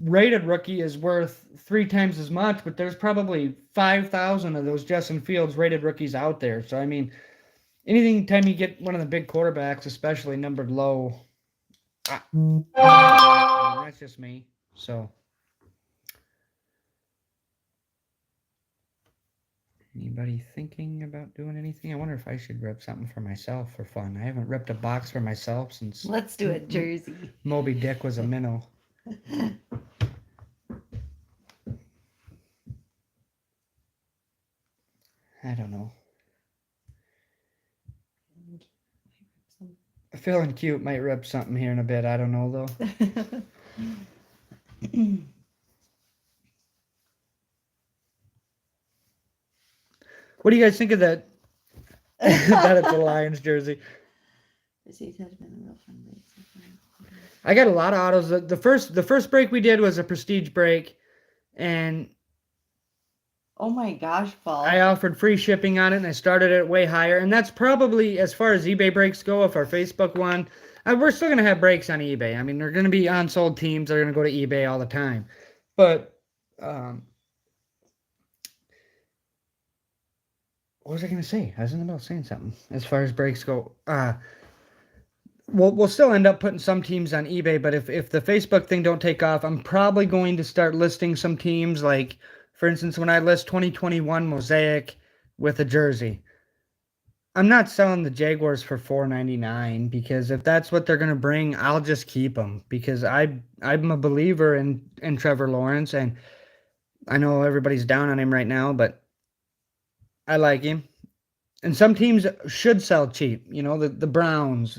rated rookie is worth 3 times as much, but there's probably 5,000 of those Justin Fields rated rookies out there. So, I mean, anytime you get one of the big quarterbacks, especially numbered low, that's just me. So, anybody thinking about doing anything? I wonder if I should rip something for myself for fun. I haven't ripped a box for myself since. Let's do a jersey. Moby Dick was a minnow. I don't know. Feeling cute might rip something here in a bit. I don't know though. What do you guys think of that? That it's a Lions jersey. I got a lot of autos. The first break we did was a Prestige break, and oh my gosh, Paul! I offered free shipping on it, and I started it way higher. And that's probably as far as eBay breaks go. If our Facebook one, we're still gonna have breaks on eBay. I mean, they're gonna be unsold teams. They're gonna go to eBay all the time. But what was I gonna say? I was in the middle of saying something. As far as breaks go, we'll still end up putting some teams on eBay, but if the Facebook thing don't take off, I'm probably going to start listing some teams. Like, for instance, when I list 2021 Mosaic with a jersey, I'm not selling the Jaguars for $4.99 because if that's what they're going to bring, I'll just keep them because I'm a believer in Trevor Lawrence, and I know everybody's down on him right now, but I like him. And some teams should sell cheap. You know, the Browns,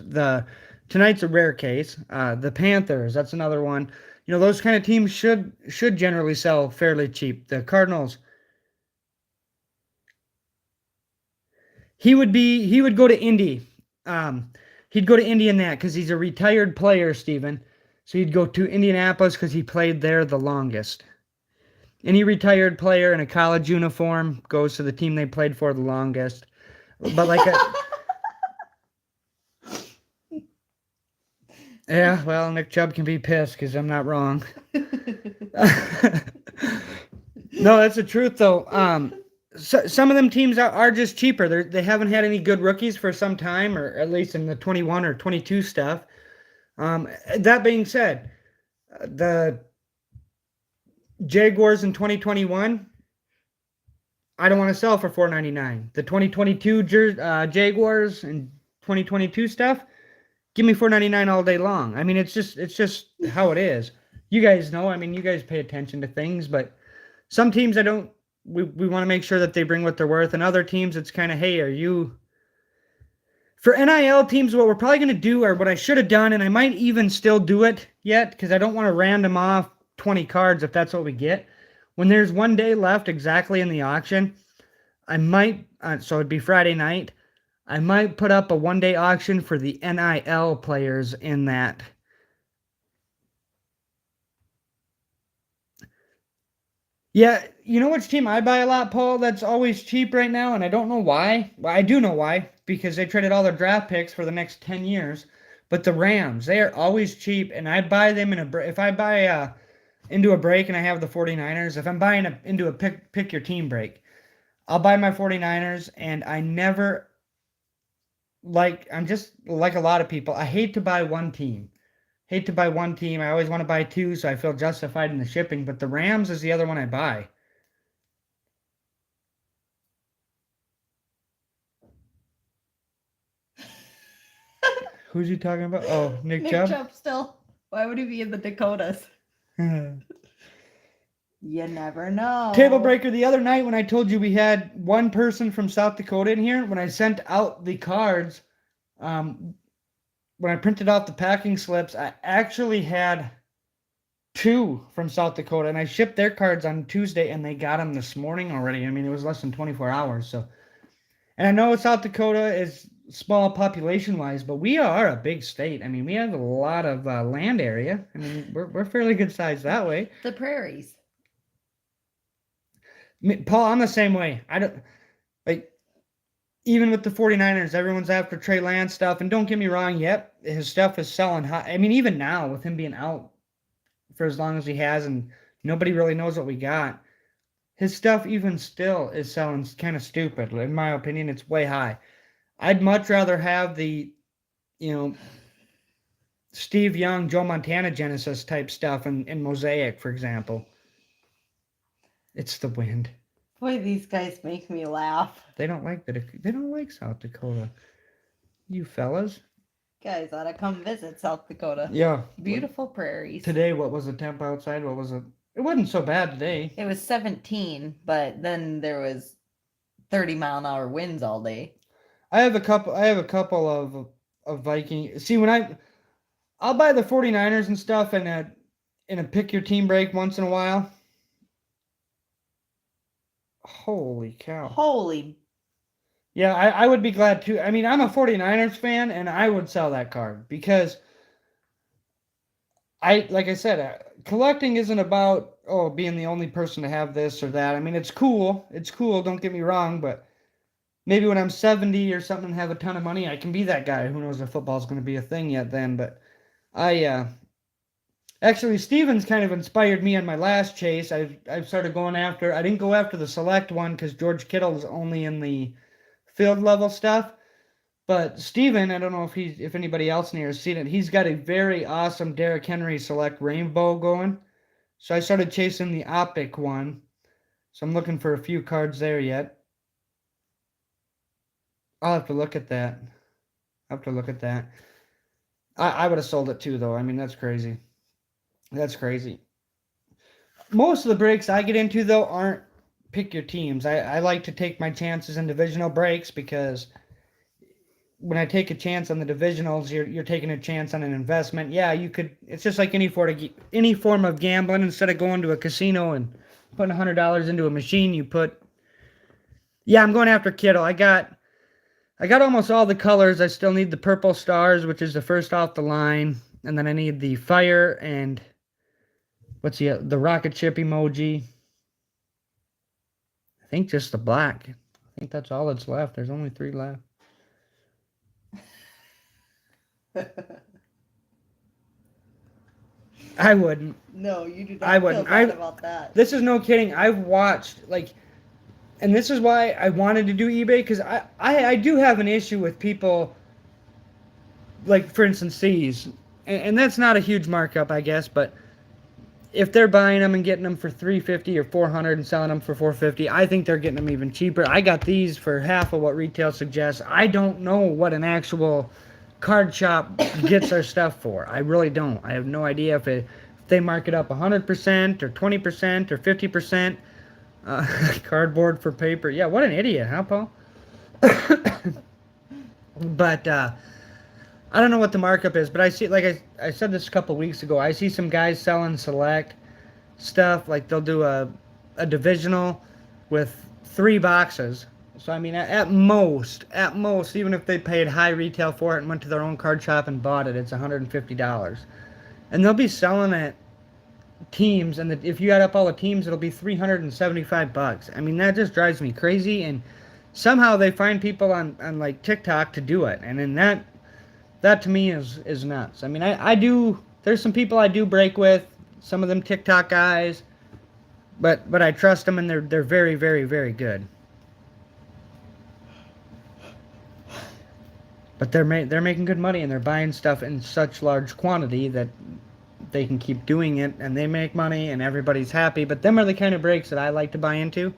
tonight's a rare case. The Panthers, that's another one. You know, those kind of teams should generally sell fairly cheap. The Cardinals. He would go to Indy. He'd go to Indy in that because he's a retired player, Steven. So he'd go to Indianapolis because he played there the longest. Any retired player in a college uniform goes to the team they played for the longest. But like yeah, well, Nick Chubb can be pissed because I'm not wrong. No, that's the truth though. So, some of them teams are just cheaper. They haven't had any good rookies for some time, or at least in the 21 or 22 stuff. That being said, the Jaguars in 2021, I don't want to sell for $4.99. The 2022 Jaguars and 2022 stuff, give me $4.99 all day long. I mean, it's just how it is. You guys know. I mean, you guys pay attention to things, but some teams I don't. We want to make sure that they bring what they're worth, and other teams it's kind of, hey, are you? For NIL teams, what we're probably going to do, or what I should have done, and I might even still do it yet, because I don't want to random off 20 cards if that's what we get. When there's 1 day left exactly in the auction, I might, so it'd be Friday night, I might put up a 1 day auction for the NIL players in that. Yeah, you know which team I buy a lot, Paul, that's always cheap right now, and I don't know why. Well, I do know why, because they traded all their draft picks for the next 10 years. But the Rams, they are always cheap, and I buy them if I buy into a break and I have the 49ers, if I'm buying into a pick your team break, I'll buy my 49ers, and I never, I'm just like a lot of people, I hate to buy one team. I always want to buy two, so I feel justified in the shipping. But the Rams is the other one I buy. Who's he talking about? Oh, Nick Chubb? Chubb still. Why would he be in the Dakotas? You never know. Table breaker the other night when I told you we had one person from South Dakota in here, when I sent out the cards, when I printed out the packing slips, I actually had 2 from South Dakota, and I shipped their cards on Tuesday, and they got them this morning already. I mean, it was less than 24 hours. So, and I know South Dakota is small population-wise, but we are a big state. I mean, we have a lot of land area. I mean, we're fairly good size that way. The prairies. Paul, I'm the same way. I don't like. Even with the 49ers, everyone's after Trey Lance stuff. And don't get me wrong, yep, his stuff is selling hot. I mean, even now, with him being out for as long as he has and nobody really knows what we got, his stuff even still is selling kind of stupid. In my opinion, it's way high. I'd much rather have the, Steve Young, Joe Montana Genesis type stuff in Mosaic, for example. It's the wind. Boy, these guys make me laugh. They don't like South Dakota. You fellas. Guys ought to come visit South Dakota. Yeah. Beautiful prairies. Today, what was the temp outside? What was it? It wasn't so bad today. It was 17, but then there was 30-mile-an-hour winds all day. I have a couple of Viking. See, I'll buy the 49ers and stuff in a pick your team break once in a while. Holy cow. Holy. Yeah, I would be glad too. I mean, I'm a 49ers fan, and I would sell that card because like I said, collecting isn't about, being the only person to have this or that. I mean, it's cool. It's cool, don't get me wrong, but maybe when I'm 70 or something and have a ton of money, I can be that guy. Who knows if football's going to be a thing yet then, but actually, Steven's kind of inspired me on my last chase. I've started going after. I didn't go after the select one because George Kittle is only in the field level stuff. But Steven, I don't know if anybody else in here has seen it. He's got a very awesome Derrick Henry select rainbow going. So I started chasing the Optic one. So I'm looking for a few cards there yet. I'll have to look at that. I would have sold it too, though. I mean, that's crazy. That's crazy. Most of the breaks I get into, though, aren't pick your teams. I like to take my chances in divisional breaks because when I take a chance on the divisionals, you're taking a chance on an investment. Yeah, you could. It's just like any form of gambling. Instead of going to a casino and putting $100 into a machine, you put. Yeah, I'm going after Kittle. I got almost all the colors. I still need the purple stars, which is the first off the line. And then I need the fire and what's the rocket ship emoji. I think just the black. I think that's all that's left. There's only 3 left. I wouldn't. No, you do not I wouldn't. feel bad about that. This is no kidding. I've watched, like, and this is why I wanted to do eBay, because I do have an issue with people, like, for instance, these. And that's not a huge markup, I guess, but if they're buying them and getting them for $350 or $400 and selling them for $450, I think they're getting them even cheaper. I got these for half of what retail suggests. I don't know what an actual card shop gets their stuff for. I really don't. I have no idea if they mark it up 100% or 20% or 50%. Cardboard for paper. Yeah, what an idiot, huh, Paul? But I don't know what the markup is, but I see, like I said this a couple weeks ago, I see some guys selling select stuff, like they'll do a divisional with 3 boxes. So, I mean, at most, even if they paid high retail for it and went to their own card shop and bought it, it's $150. And they'll be selling it teams, and if you add up all the teams, it'll be $375. I mean, that just drives me crazy, and somehow they find people on like TikTok to do it, and then that to me is nuts. I mean, I do, there's some people I do break with, some of them TikTok guys, but I trust them, and they're very, very, very good. But they're making good money, and they're buying stuff in such large quantity that they can keep doing it, and they make money, and everybody's happy. But them are the kind of breaks that I like to buy into.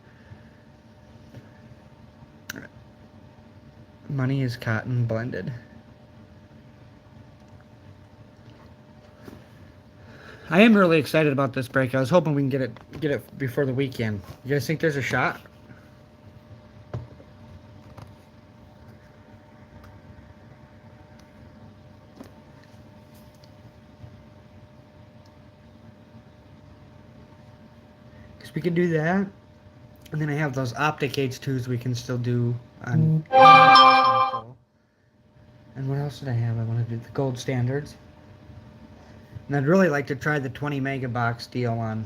Money is cotton blended. I am really excited about this break. I was hoping we can get it before the weekend. You guys think there's a shot? Because we could do that. And then I have those optic H2s we can still do on. And what else did I have? I want to do the gold standards. And I'd really like to try the 20 mega box deal on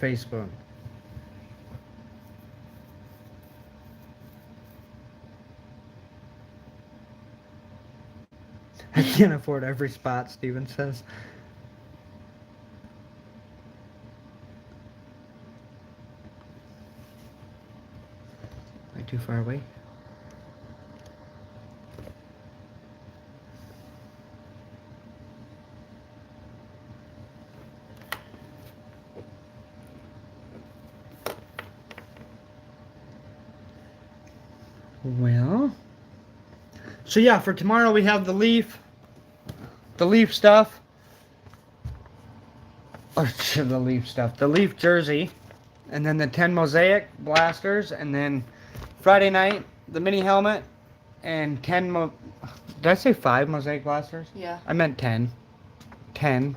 Facebook. I can't afford every spot, Steven says. Am I too far away? Well, so yeah, for tomorrow we have the Leaf stuff. Oh, the Leaf jersey, and then the 10 Mosaic blasters, and then Friday night the mini helmet, and 10 did I say 5 Mosaic blasters? Yeah. I meant 10. 10.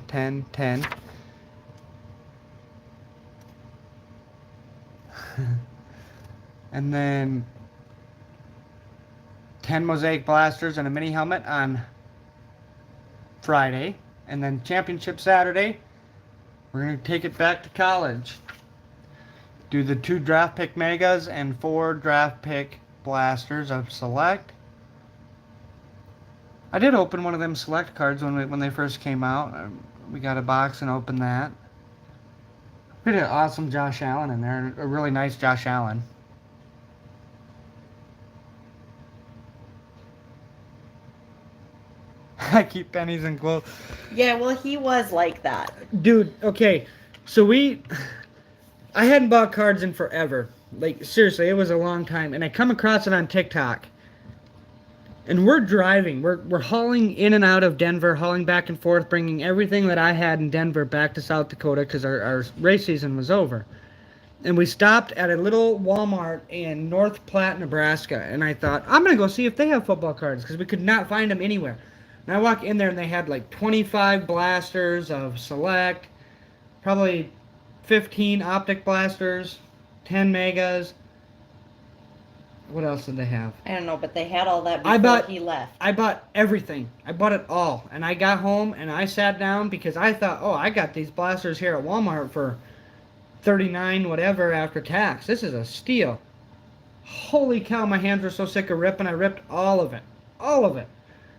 And then 10 Mosaic blasters and a mini helmet on Friday. And then championship Saturday, we're going to take it back to college. Do the 2 draft pick megas and 4 draft pick blasters of select. I did open one of them select cards when they first came out. We got a box and opened that. We had an awesome Josh Allen in there. A really nice Josh Allen. I keep pennies and clothes. Yeah, well, he was like that. Dude, okay. So I hadn't bought cards in forever. Like, seriously, it was a long time. And I come across it on TikTok. And we're driving. We're hauling in and out of Denver, hauling back and forth, bringing everything that I had in Denver back to South Dakota because our race season was over. And we stopped at a little Walmart in North Platte, Nebraska. And I thought, I'm going to go see if they have football cards because we could not find them anywhere. And I walk in there and they had like 25 blasters of select, probably 15 optic blasters, 10 megas, What else did they have? I don't know, but they had all that I before bought- he left. I bought everything. I bought it all. And I got home and I sat down because I thought, oh, I got these blasters here at Walmart for $39 whatever after tax. This is a steal. Holy cow, my hands were so sick of ripping. I ripped all of it. All of it.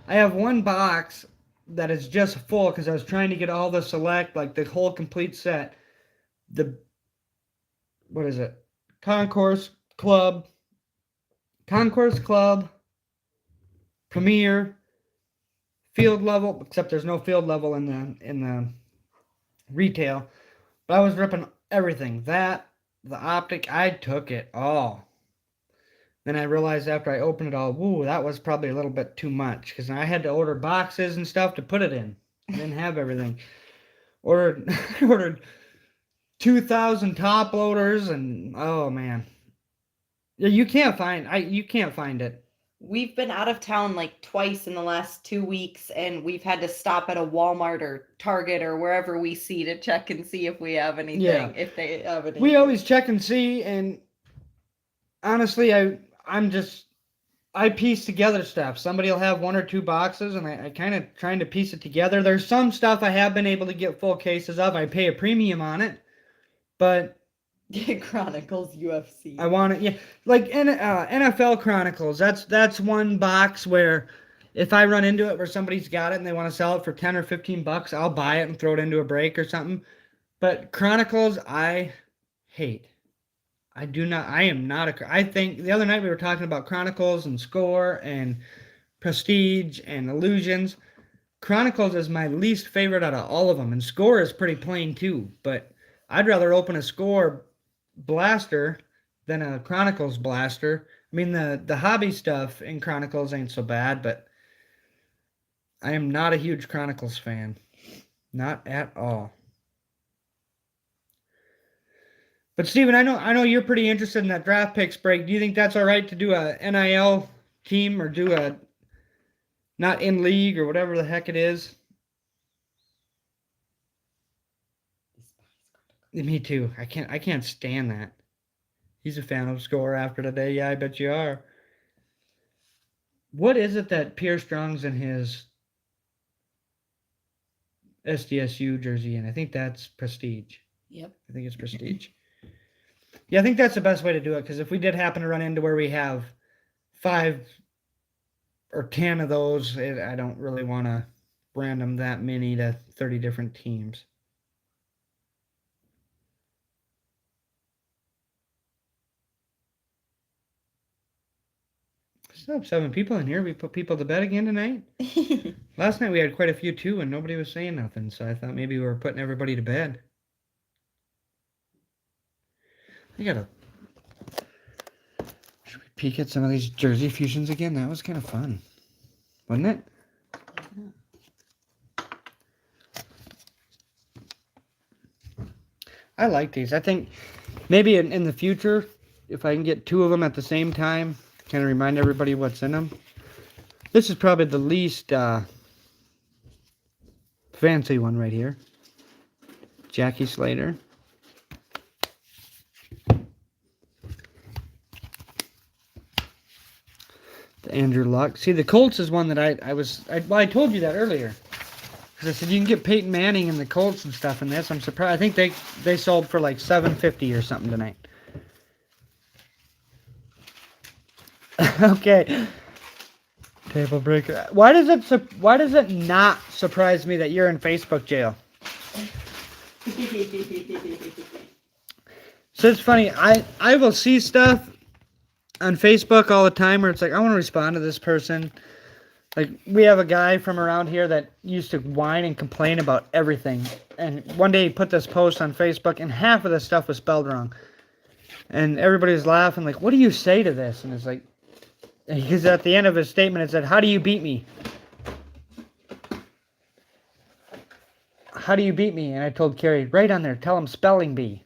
I have one box that is just full because I was trying to get all the select, like the whole complete set. The, what is it? Concourse Club, Premier, field level, except there's no field level in the retail. But I was ripping everything. That, the optic, I took it all. Then I realized after I opened it all, woo, that was probably a little bit too much because I had to order boxes and stuff to put it in. I didn't have everything. Ordered 2,000 top loaders and oh man, you can't find it. We've been out of town like twice in the last 2 weeks, and we've had to stop at a Walmart or Target or wherever we see to check and see if we have anything. Yeah. If they have anything. We always check and see, and honestly, I piece together stuff. Somebody will have one or two boxes, and I kind of trying to piece it together. There's some stuff I have been able to get full cases of. I pay a premium on it, but Chronicles UFC. I want it. Yeah, like NFL Chronicles. That's one box where if I run into it where somebody's got it and they want to sell it for 10 or 15 bucks, I'll buy it and throw it into a break or something. But Chronicles, I hate. I do not. I am not a. I think the other night we were talking about Chronicles and Score and Prestige and Illusions. Chronicles is my least favorite out of all of them, and Score is pretty plain too. But I'd rather open a Score blaster than a Chronicles blaster. I mean, the hobby stuff in Chronicles ain't so bad, but I am not a huge Chronicles fan. Not at all. But Steven, I know you're pretty interested in that draft picks break. Do you think that's all right to do a NIL team or do a not in league or whatever the heck it is? Me too. I can't stand that. He's a fan of Score after today. Yeah, I bet you are. What is it that Pierre Strong's in his SDSU jersey in? I think that's Prestige. Yep. I think it's Prestige. Yeah, I think that's the best way to do it, because if we did happen to run into where we have 5 or 10 of those, I don't really want to brand them that many to 30 different teams. Still have 7 people in here. We put people to bed again tonight. Last night we had quite a few too, and nobody was saying nothing, so I thought maybe we were putting everybody to bed. Should we peek at some of these jersey fusions again? That was kind of fun, wasn't it? I like these. I think maybe in the future, if I can get 2 of them at the same time, kind of remind everybody what's in them. This is probably the least fancy one right here. Jackie Slater. The Andrew Luck. See, the Colts is one that I told you that earlier. Because I said you can get Peyton Manning and the Colts and stuff in this. I'm surprised. I think they sold for like $7.50 or something tonight. Okay. Table breaker. Why does it not surprise me that you're in Facebook jail? So it's funny. I will see stuff on Facebook all the time where it's like, I want to respond to this person. Like, we have a guy from around here that used to whine and complain about everything. And one day he put this post on Facebook, and half of the stuff was spelled wrong. And everybody was laughing, like, what do you say to this? And it's like, because at the end of his statement it said, how do you beat me? How do you beat me? And I told Carrie, right on there, tell him spelling bee.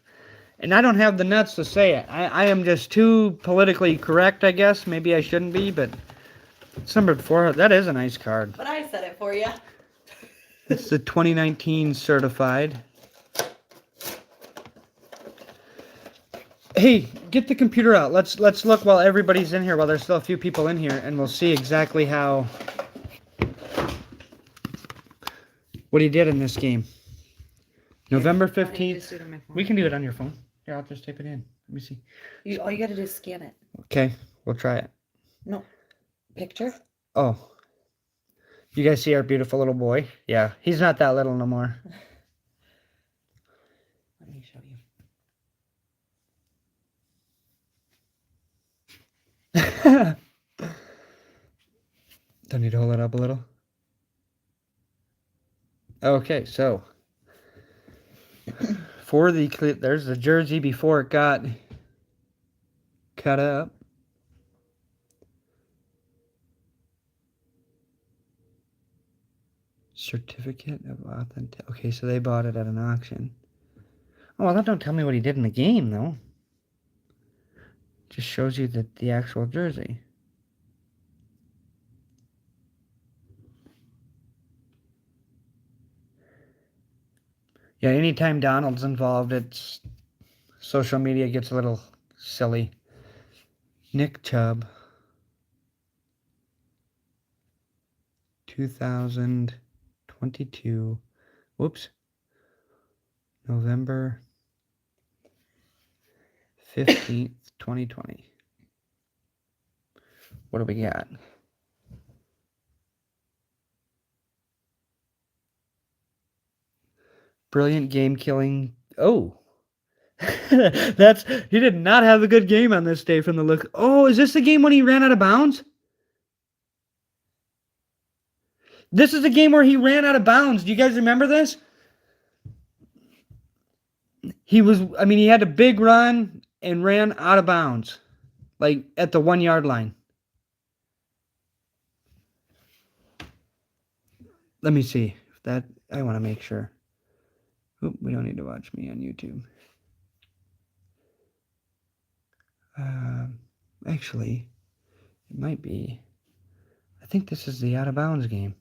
And I don't have the nuts to say it. I am just too politically correct, I guess. Maybe I shouldn't be, but it's number 4. That is a nice card. But I said it for you. It's the 2019 certified. Hey, get the computer out. Let's look while everybody's in here, while there's still a few people in here, and we'll see exactly what he did in this game. November 15th. We can do it on your phone. Here, I'll just tape it in. Let me see. All you gotta do is scan it. Okay, we'll try it. No. Picture? Oh. You guys see our beautiful little boy? Yeah, he's not that little no more. Let me show you. Don't need to hold it up a little. Okay, so for the clip, there's the jersey before it got cut up. Certificate of authentic. Okay, so they bought it at an auction. Oh, well, that don't tell me what he did in the game, though. Just shows you the actual jersey. Yeah, anytime Donald's involved, it's social media gets a little silly. Nick Chubb. 2022. Whoops. November 15th, 2020. What do we got? Brilliant game killing. Oh. He did not have a good game on this day from the look. Oh, is this the game when he ran out of bounds? This is the game where he ran out of bounds. Do you guys remember this? He had a big run and ran out of bounds. Like at the 1 yard line. Let me see. I want to make sure. Oop, we don't need to watch me on YouTube. Actually, it might be. I think this is the out of bounds game.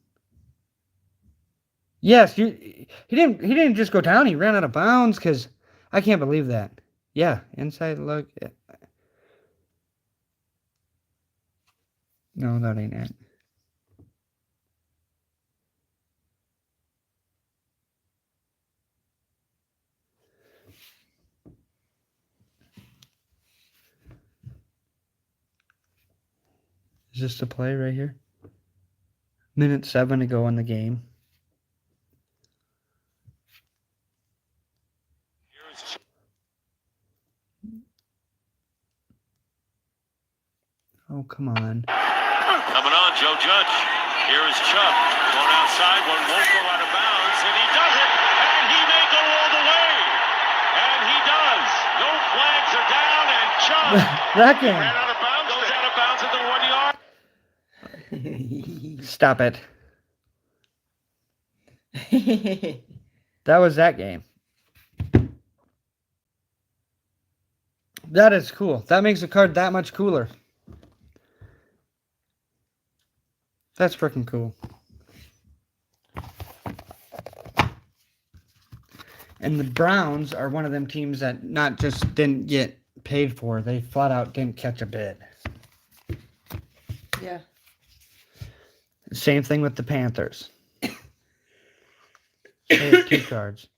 Yes, he didn't just go down. He ran out of bounds because I can't believe that. Yeah, inside look. No, that ain't it. Is this the play right here? Minute 7 to go in the game. Oh, come on. Coming on, Joe Judge. Here is Chubb. Going outside. One won't go out of bounds, and he does it. And he may go all the way. And he does. No flags are down, and Chubb That game. ran out of bounds. Goes out of bounds at the 1 yard. Stop it. That was that game. That is cool. That makes the card that much cooler. That's freaking cool. And the Browns are one of them teams that not just didn't get paid for, they flat out didn't catch a bid. Yeah. Same thing with the Panthers. There's 2 cards.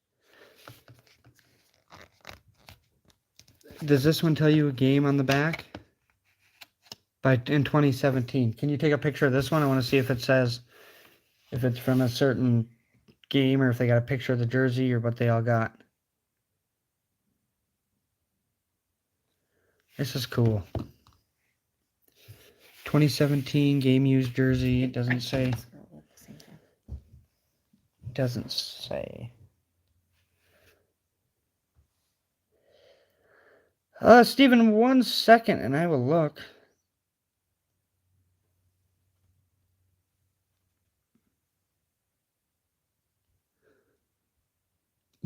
Does this one tell you a game on the back? In 2017. Can you take a picture of this one? I want to see if it says if it's from a certain game or if they got a picture of the jersey or what they all got. This is cool. 2017 game used jersey. It doesn't say. It doesn't say. Steven, 1 second and I will look.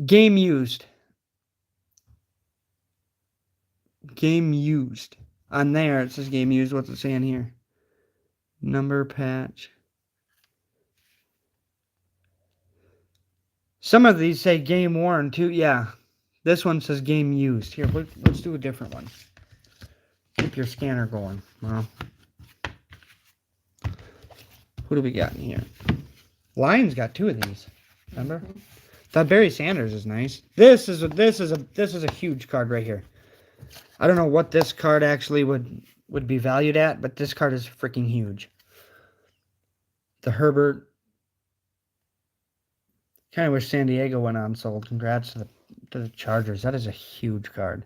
Game used. Game used. On there, it says game used. What's it saying here? Number patch. Some of these say game worn too. Yeah. This one says game used. Here, let's do a different one. Keep your scanner going. Well, who do we got in here? Lions got 2 of these. Remember? That Barry Sanders is nice. This is a huge card right here. I don't know what this card actually would be valued at, but this card is freaking huge. The Herbert. Kind of wish San Diego went unsold. Congrats to the Chargers. That is a huge card.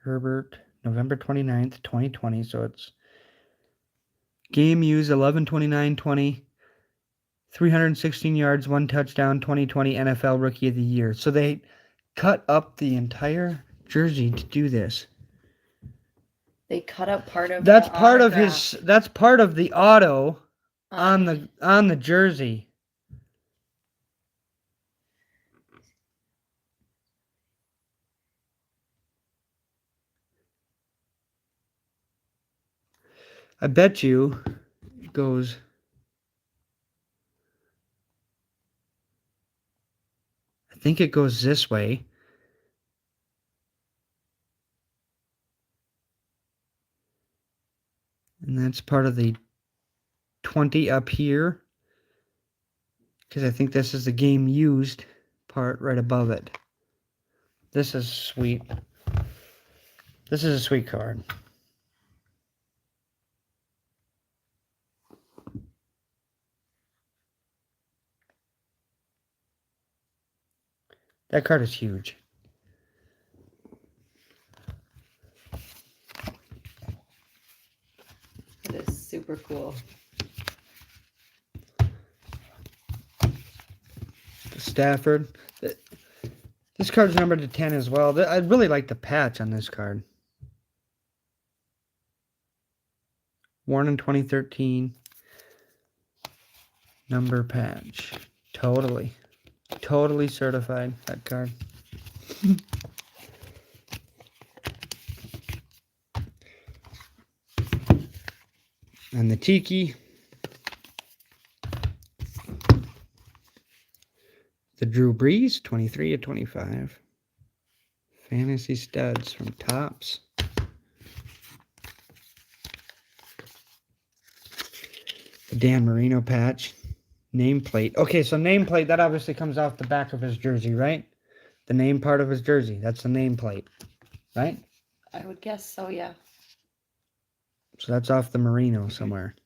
Herbert, November 29th, 2020. So it's game used 11/29/20. 316 yards, 1 touchdown, 2020 NFL Rookie of the Year. So they cut up the entire jersey to do this. They cut up part of. That's the part of autograph. his. That's part of the auto on the jersey. I bet you it goes. I think it goes this way. And that's part of the 20 up here. Because I think this is the game used part right above it. This is sweet. This is a sweet card. That card is huge. It is super cool. Stafford. This card's numbered to 10 as well. I really like the patch on this card. Worn in 2013. Number patch. Totally certified, that card. And the Tiki. The Drew Brees, 23/25. Fantasy studs from Topps. The Dan Marino patch. Nameplate. Okay, so nameplate, that obviously comes off the back of his jersey, right? The name part of his jersey. That's the nameplate, right? I would guess so, yeah. So that's off the Marino somewhere.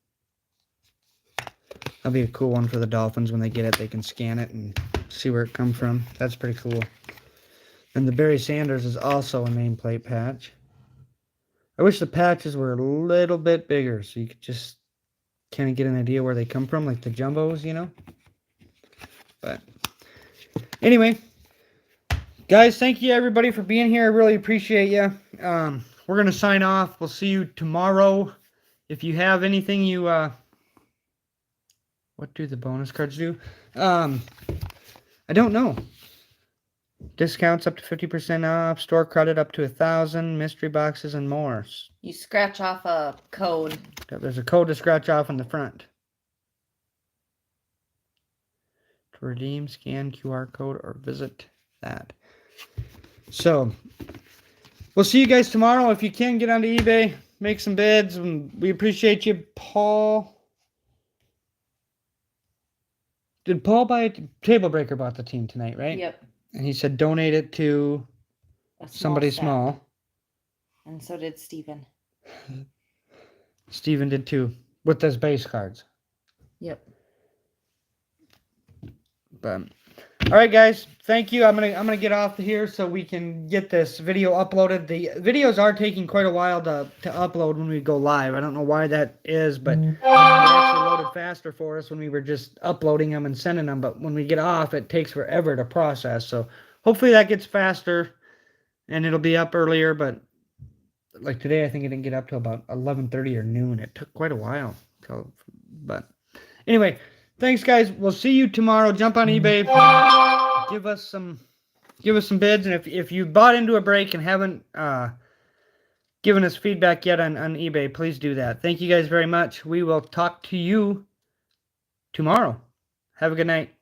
That'll be a cool one for the Dolphins. When they get it, they can scan it and see where it comes from. That's pretty cool. And the Barry Sanders is also a nameplate patch. I wish the patches were a little bit bigger so you could just kind of get an idea where they come from, like the jumbos, you know? But anyway, guys, thank you everybody for being here. I really appreciate you. We're going to sign off. We'll see you tomorrow. If you have anything you... what do the bonus cards do? I don't know. Discounts up to 50% off. Store credit up to 1,000. Mystery boxes and more. You scratch off a code. There's a code to scratch off on the front. To redeem, scan QR code or visit that. So, we'll see you guys tomorrow. If you can, get onto eBay, make some bids. And we appreciate you, Paul. Did Paul buy it? Table Breaker bought the team tonight, right? Yep. And he said donate it to somebody stack. small. And so did Steven. Steven did too, with those base cards. Yep. But all right, guys, thank you. I'm gonna get off here so we can get this video uploaded. The videos are taking quite a while to upload when we go live. I don't know why that is, but it actually loaded faster for us when we were just uploading them and sending them. But when we get off, it takes forever to process. So hopefully that gets faster, and it'll be up earlier. But like today, I think it didn't get up till about 11:30 or noon. It took quite a while. But anyway. Thanks, guys. We'll see you tomorrow. Jump on eBay. Give us some bids. And if you bought into a break and haven't given us feedback yet on eBay, please do that. Thank you guys very much. We will talk to you tomorrow. Have a good night.